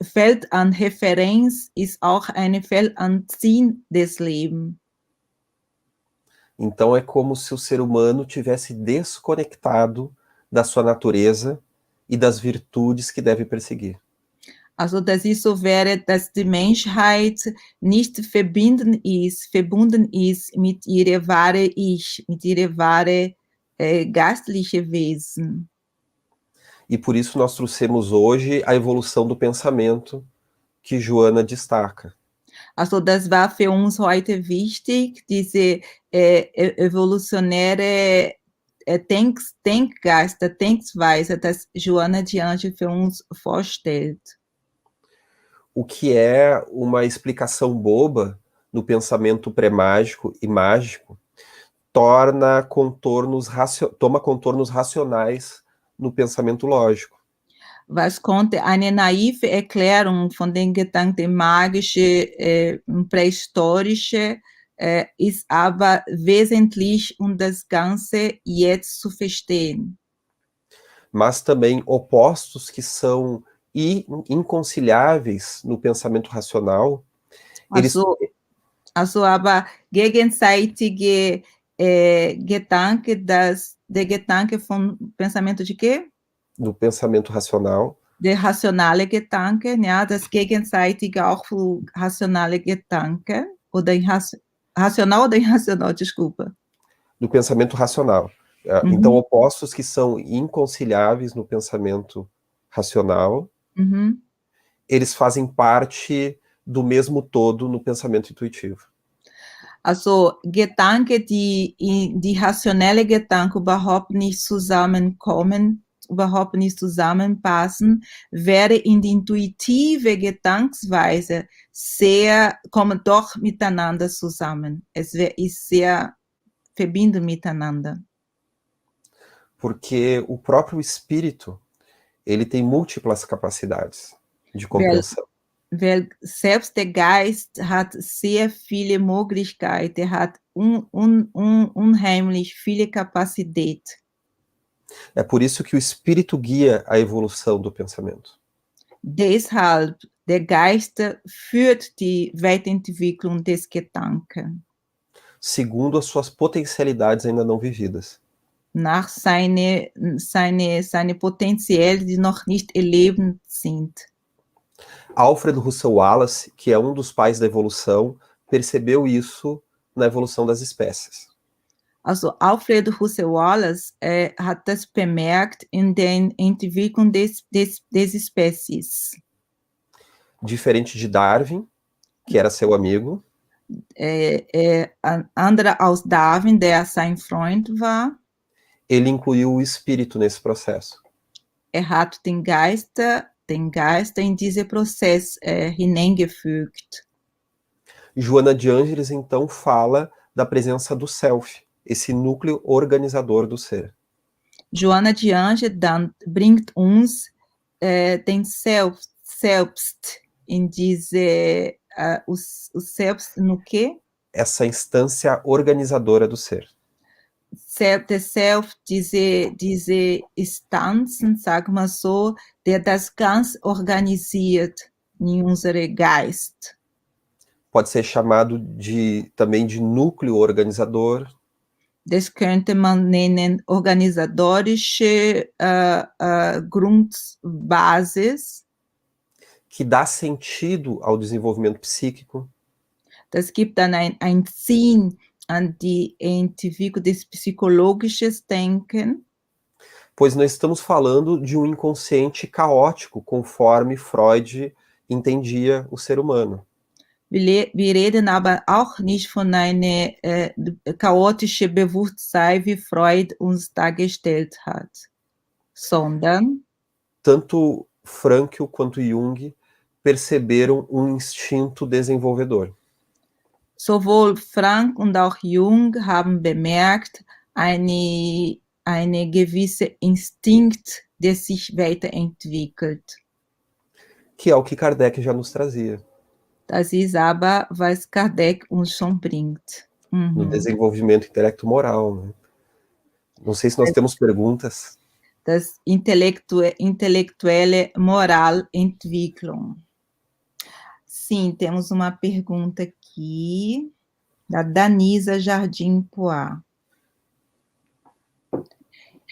Feld an Referenz ist auch ein Feld an Sinn des Lebens. Então é como se o ser humano tivesse desconectado da sua natureza e das virtudes que deve perseguir. Also das ist so wäre, dass die Menschheit nicht verbunden ist mit ihrer wahre Ich, mit ihrer wahre geistliche Wesen. E por isso nós trouxemos hoje a evolução do pensamento que Joana destaca. Also das war für uns heute wichtig, diese evolutionäre Denkgeist, Denkweise, das Joana de Ângeles für uns vorstellt. O que é uma explicação boba no pensamento pré-mágico e mágico toma contornos racionais no pensamento lógico. Was konnte eine naive Erklärung von den Gedanken magische, prähistorische, ist aber wesentlich, das Ganze jetzt zu verstehen. Mas também opostos que são inconciliáveis no pensamento racional. Also aber gegenseitige Gedanke, der Gedanke von Pensamento de quê? Do pensamento racional. Der rationale Gedanke, ja, das gegenseitige auch rationale Gedanke, oder racional oder irracional, desculpa. Do pensamento racional. Então, opostos que são inconciliáveis no pensamento racional, eles fazem parte do mesmo todo no pensamento intuitivo. Also Gedanken, die rationelle Gedanken überhaupt nicht zusammenkommen, überhaupt nicht zusammenpassen, wäre in die intuitive Gedankensweise kommen doch miteinander zusammen. Es ist sehr verbinden miteinander. Porque o próprio espírito, ele tem múltiplas capacidades de compreensão. Weil selbst der Geist hat sehr viele Möglichkeiten, hat unheimlich viele Kapazität. É por isso que o espírito guia a evolução do pensamento. Deshalb, der Geist führt die Weiterentwicklung des Gedanken. Segundo as suas potencialidades ainda não vividas. nach seine Potenziale, die noch nicht erlebend sind. Alfred Russel Wallace, que é um dos pais da evolução, percebeu isso na evolução das espécies. Also Alfred Russel Wallace hat das bemerkt in der Entwicklung des Spezies. Diferente de Darwin, que era seu amigo, Andere aus Darwin, der sein Freund war, ele incluiu o espírito nesse processo. Hat den Geist in diesen Prozess hineingefügt. Joana de Ângeles, então, fala da presença do self, esse núcleo organizador do ser. Joana de Ângeles dann bringt uns den Selbst in diese, o Selbst no quê? Essa instância organizadora do ser. Der Self, diese Instanzen, sagen wir so, der das ganz organisiert in unserem Geist. Pode ser chamado também de núcleo organizador. Das könnte man nennen organisatorische Grundbasis. Que dá sentido ao desenvolvimento psíquico. Das gibt dann ein Sinn an die Entwicklung des psychologischen Denken. Pois nós estamos falando de um inconsciente caótico, conforme Freud entendia o ser humano. Wir reden aber auch nicht von einer chaotischen Bewusstsein, wie Freud uns dargestellt hat, sondern tanto Frankl quanto Jung perceberam um instinto desenvolvedor. Sowohl Frank und auch Jung haben bemerkt, eine gewisse Instinkt, der sich weiterentwickelt. Que é o que Kardec já nos trazia. Das ist aber, was Kardec uns schon bringt. No desenvolvimento intelecto-moral. Né? Não sei se nós temos perguntas. Das intelectuelle Moralentwicklung. Sim, temos uma pergunta aqui, da Danisa Jardim Poá.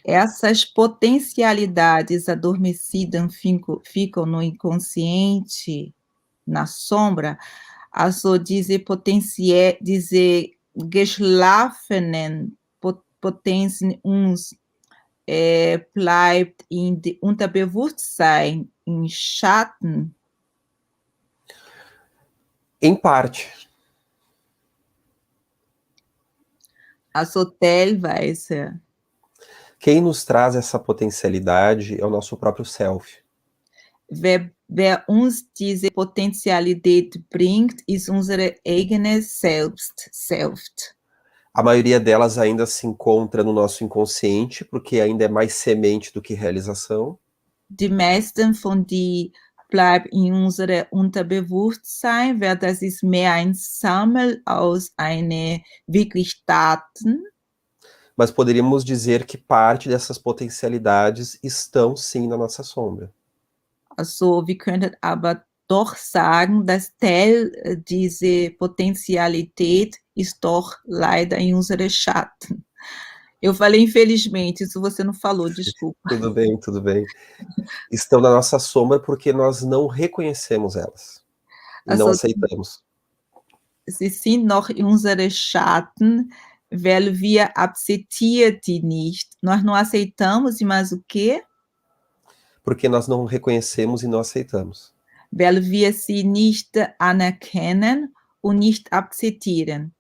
Essas potencialidades adormecidas ficam no inconsciente, na sombra, also diese geschlafenen Potenzen uns bleibt in die Unterbewusstsein, im Schatten? Em parte. Also teilweise. Quem nos traz essa potencialidade é o nosso próprio self. Wer uns diese Potenzialität bringt, ist unsere eigene Selbst. A maioria delas ainda se encontra no nosso inconsciente, porque ainda é mais semente do que realização. Die meisten von die bleiben in unserem Unterbewusstsein, weil das ist mehr ein Sammel aus eine wirklich Daten. Mas poderíamos dizer que parte dessas potencialidades estão sim na nossa sombra. Also wir könnten aber doch sagen, dass Teil dieser Potenzialität ist doch leider em unserem Schatten. Eu falei infelizmente, isso você não falou, desculpa. Tudo bem, tudo bem. Estão na nossa sombra porque nós não reconhecemos elas. E não aceitamos. Sie sind noch in unserem Schatten, weil wir akzeptieren die nicht. Nós não aceitamos, mas o quê? Porque nós não reconhecemos e não aceitamos. Weil wir sie nicht anerkennen und nicht akzeptieren.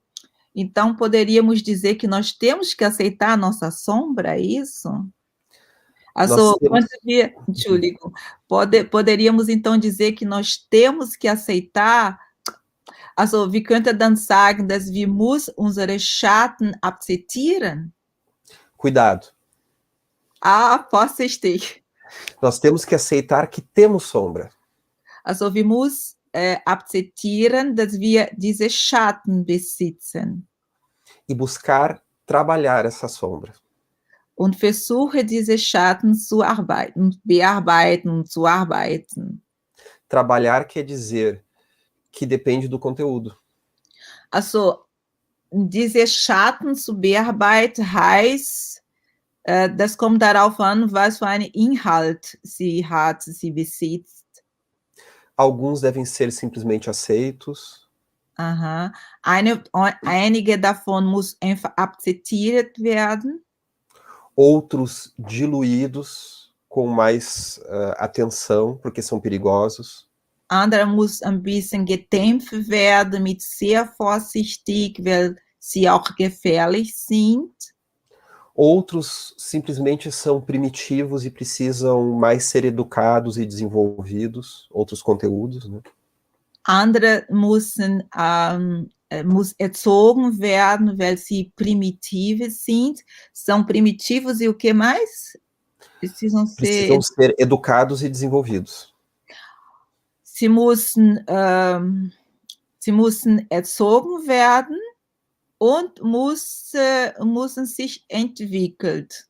Então, poderíamos dizer que nós temos que aceitar a nossa sombra, é isso? Also, Entschuldigung, poderíamos então dizer que nós temos que aceitar, also, wir könnten dann sagen, dass wir unsere Schatten akzeptieren? Cuidado. Vorsichtig. Nós temos que aceitar que temos sombra. Also, wir müssen akzeptieren, dass wir diese Schatten besitzen. E buscar trabalhar essa sombra. Und versuche, diese Schatten zu bearbeiten, zu arbeiten. Trabalhar quer dizer que depende do conteúdo. Also, diese Schatten zu bearbeiten heißt, Das kommt darauf an, was für einen Inhalt sie hat, sie besitzt. Alguns devem ser simplesmente aceitos. Aha. Einige davon muss einfach akzeptiert werden. Outros diluídos com mais atenção, porque são perigosos. Andere muss ein bisschen gedämpft werden, mit sehr vorsichtig, weil sie auch gefährlich sind. Outros simplesmente são primitivos e precisam mais ser educados e desenvolvidos, outros conteúdos, né? Andere muss erzogen werden, weil sie primitive sind. São primitivos e o que mais? Precisam ser educados e desenvolvidos. Sie müssen erzogen werden und müssen sich entwickelt.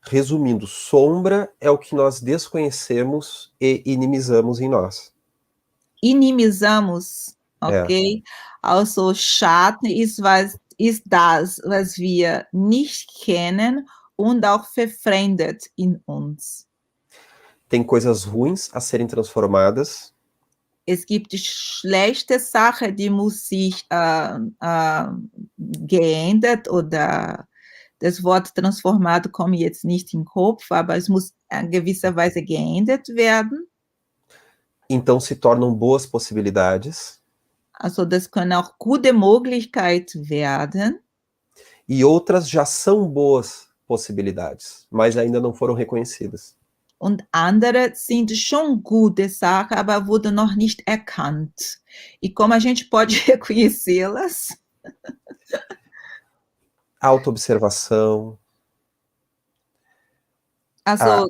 Resumindo, sombra é o que nós desconhecemos e inimizamos em nós. Inimizamos, okay? Also Schatten ist das, was wir nicht kennen und auch verfremdet in uns. Tem coisas ruins a serem transformadas. Es gibt schlechte Sachen, die muss sich geändert oder das Wort transformado kommt jetzt nicht in den Kopf, aber es muss in gewisser Weise geändert werden. Então se tornam boas possibilidades. Also das können auch gute Möglichkeiten werden. E outras já são boas possibilidades, mas ainda não foram reconhecidas. Und andere sind schon gute Sachen, aber wurden noch nicht erkannt. E como a gente pode reconhecê-las? Autoobservação. Also,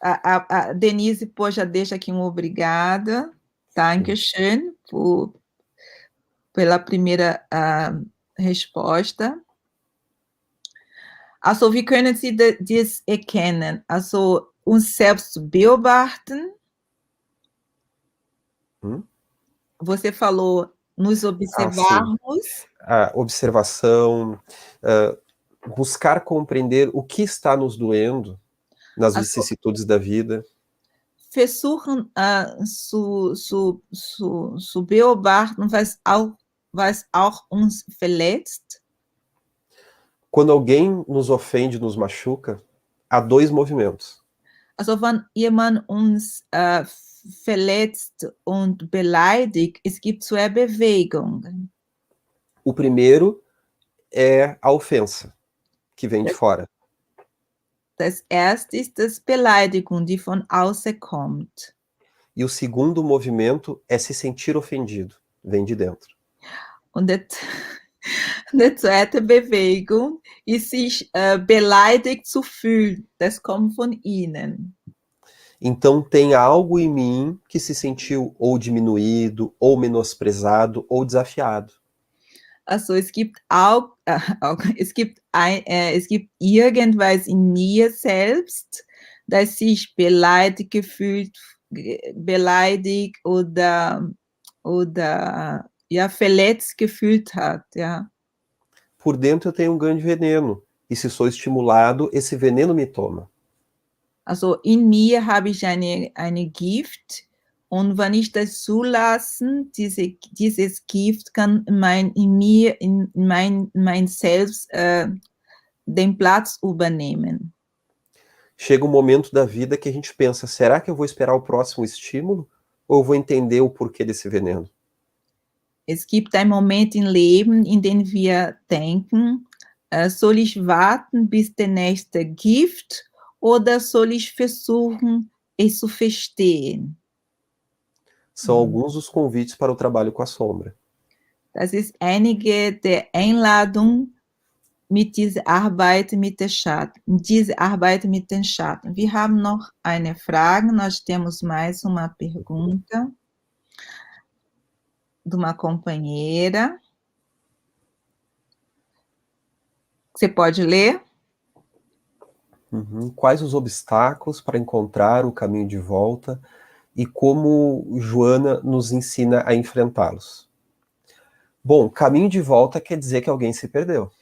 a Denise, pô, já deixa aqui um obrigada. Dankeschön pela primeira resposta. Also, wie können Sie das erkennen? Also, uns selbst beobachten. Você falou nos observarmos. A observação, buscar compreender o que está nos doendo nas vicissitudes da vida. Versuchen zu beobachten, was auch uns verletzt. Quando alguém nos ofende, nos machuca, há dois movimentos. Also wenn jemand uns verletzt und beleidigt, es gibt zwei Bewegungen. O primeiro é a ofensa, que vem de fora. Das erste ist das Beleidigung, die von außen kommt. E o segundo movimento é se sentir ofendido, vem de dentro. Und die zweite Bewegung ist, sich beleidigt zu fühlen. Das kommt von innen. Então tem algo em mim que se sentiu ou diminuído, ou menosprezado, ou desafiado. Also es gibt irgendwas in mir selbst, das sich beleidigt gefühlt, beleidigt oder ja, verletzt gefühlt hat, ja. Por dentro eu tenho um grande veneno, e se sou estimulado, esse veneno me toma. Also in mir habe ich eine Gift, und wenn ich das zulasse, dieses Gift kann in mein Selbst den Platz übernehmen. Chega um momento da vida que a gente pensa, será que eu vou esperar o próximo estímulo? Ou eu vou entender o porquê desse veneno? Es gibt einen Moment im Leben, in dem wir denken, soll ich warten, bis der nächste Gift, oder soll ich versuchen, es zu verstehen? São alguns dos convites para o trabalho com a sombra. Das ist einige der Einladungen mit dieser Arbeit mit der Schatten, diese Arbeit mit den Schatten. Wir haben noch eine Frage, nós temos mais uma pergunta de uma companheira. Você pode ler? Quais os obstáculos para encontrar o caminho de volta e como Joana nos ensina a enfrentá-los? Bom, caminho de volta quer dizer que alguém se perdeu.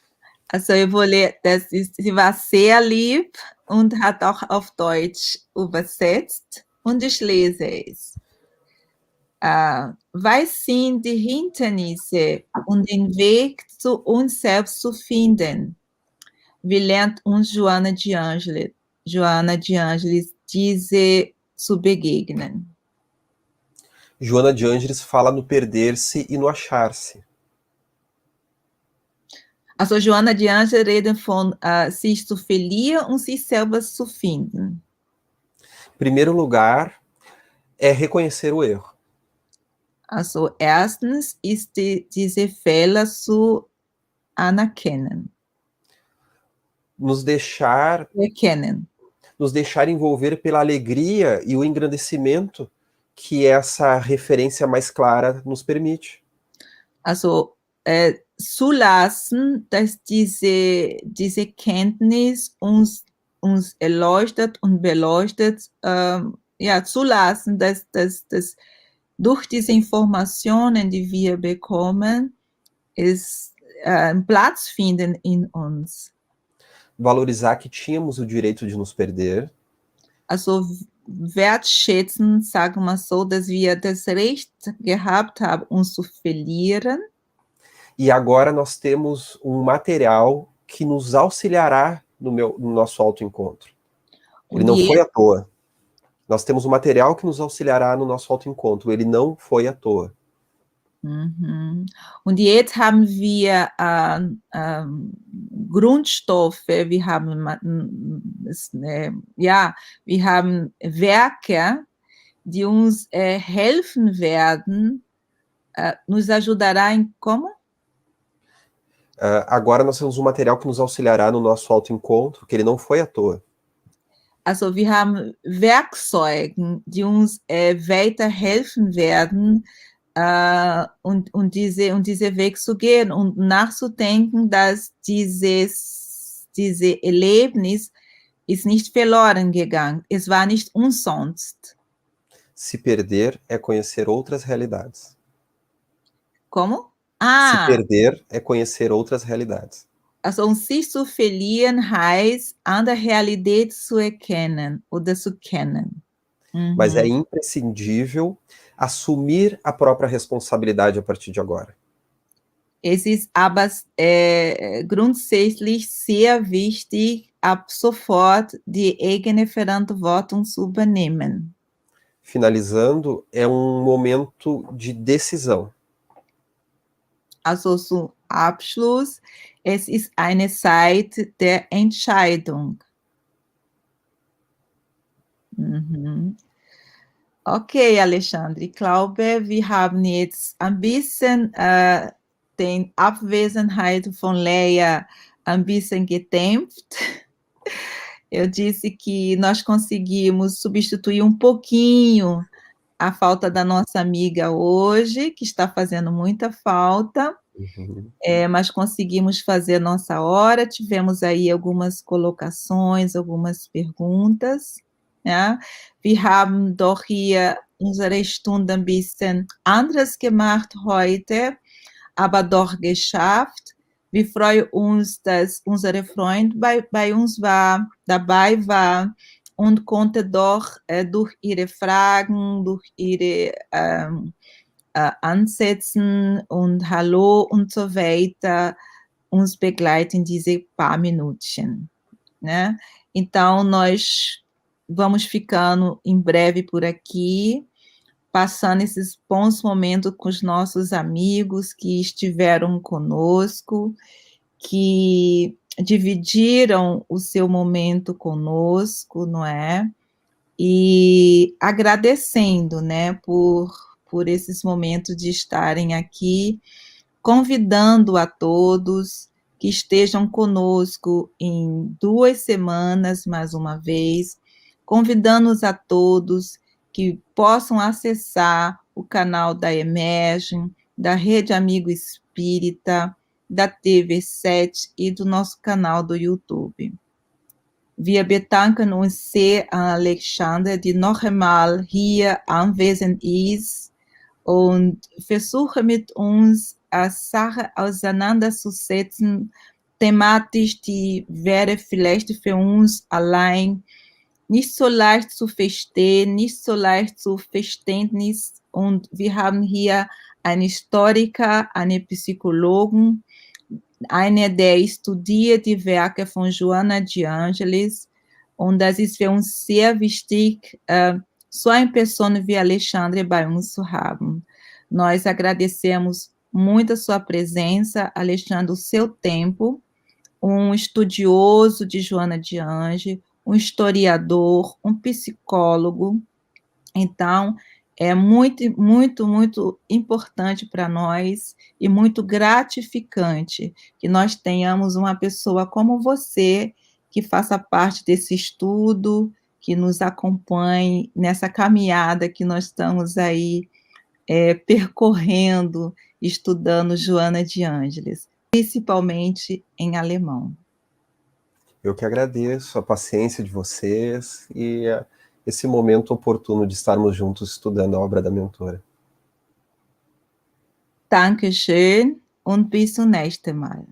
Also ich wollte, sie war sehr lieb und hat auch auf Deutsch übersetzt und ich lese es. Was sind die Hindernisse und den Weg zu uns selbst zu finden? Wie lernt uns Joana de Angelis diese zu begegnen? Joana de Ângeles fala no perder-se e no achar-se. Also Joana de Angelis redet von sich zu verlieren und sich selber zu finden. Em primeiro lugar, é reconhecer o erro. Also erstens ist diese Fehler zu anerkennen, Nos deixar erkennen. nos deixar envolver pela alegria e o engrandecimento que essa referência mais clara nos permite. Also zulassen, dass diese Kenntnis uns erleuchtet und beleuchtet, ja, zulassen, dass durch diese Informationen, die wir bekommen, es Platz finden in uns. Valorizar que tínhamos o direito de nos perder. Also wertschätzen, sagen wir so, dass wir das Recht gehabt haben, uns zu verlieren. E agora nós temos um material que nos auxiliará no nosso autoencontro. Ele não foi à toa. Nós temos um material que nos auxiliará no nosso autoencontro. Ele não foi à toa. Mhm. Und jetzt haben wir Grundstoffe, wir haben wir haben Werke, die uns helfen werden, nos ajudará em como? Agora nós temos um material que nos auxiliará no nosso autoencontro, que ele não foi à toa. Also wir haben Werkzeuge, die uns weiterhelfen werden, und diese Weg zu gehen und nachzudenken, dass diese Erlebnis ist nicht verloren gegangen. Es war nicht umsonst. Se perder é conhecer outras realidades. Como? Se perder é conhecer outras realidades. Also sich zu verlieren heißt, andere Realität zu erkennen oder zu kennen. Mhm. Mas é imprescindível assumir a própria responsabilidade a partir de agora. Es ist aber grundsätzlich sehr wichtig, ab sofort die eigene Verantwortung zu übernehmen. Finalizando, é um momento de decisão. Also zum Abschluss, es ist eine Zeit der Entscheidung. Mhm. Okay, Alexandre, ich glaube, wir haben jetzt ein bisschen die Abwesenheit von Leia ein bisschen gedämpft. Eu disse que nós conseguimos substituir um pouquinho a falta da nossa amiga hoje, que está fazendo muita falta, mas conseguimos fazer nossa hora, tivemos aí algumas colocações, algumas perguntas. Ja, wir haben doch hier unsere Stunde ein bisschen anders gemacht heute, aber doch geschafft. Wir freuen uns, dass unser Freund bei uns dabei war und konnte doch durch ihre Fragen, durch ihre Ansätzen und Hallo und so weiter uns begleiten diese paar Minuten, né? Então, nós vamos ficando em breve por aqui, passando esses bons momentos com os nossos amigos que estiveram conosco, que dividiram o seu momento conosco, não é? E agradecendo, né, por esses momentos de estarem aqui, convidando a todos que estejam conosco em 2 semanas, mais uma vez, convidando-os a todos que possam acessar o canal da Emergem, da Rede Amigo Espírita, da TV7 e do nosso canal do YouTube. Wir bedanken uns sehr an Alexander, die noch einmal hier anwesend ist und versuche mit uns eine Sache auseinanderzusetzen, thematisch, die wäre vielleicht für uns allein nicht so leicht zu verstehen, nicht so leicht zu Verständnis. Und wir haben hier einen Historiker, einen Psychologen, einer, der studiert die Werke von Joana de Ângeles. Und das ist für uns sehr wichtig, so eine Pessoa wie Alexandre bei uns zu haben. Nós agradecemos muito a sua presença, Alexandre, o seu tempo, estudioso de Joana de Ângeles, historiador, psicólogo. Então, é muito, muito, muito importante para nós e muito gratificante que nós tenhamos uma pessoa como você que faça parte desse estudo, que nos acompanhe nessa caminhada que nós estamos aí percorrendo, estudando Joana de Ângeles, principalmente em alemão. Eu que agradeço a paciência de vocês e esse momento oportuno de estarmos juntos estudando a obra da mentora. Dankeschön und bis zum nächsten Mal.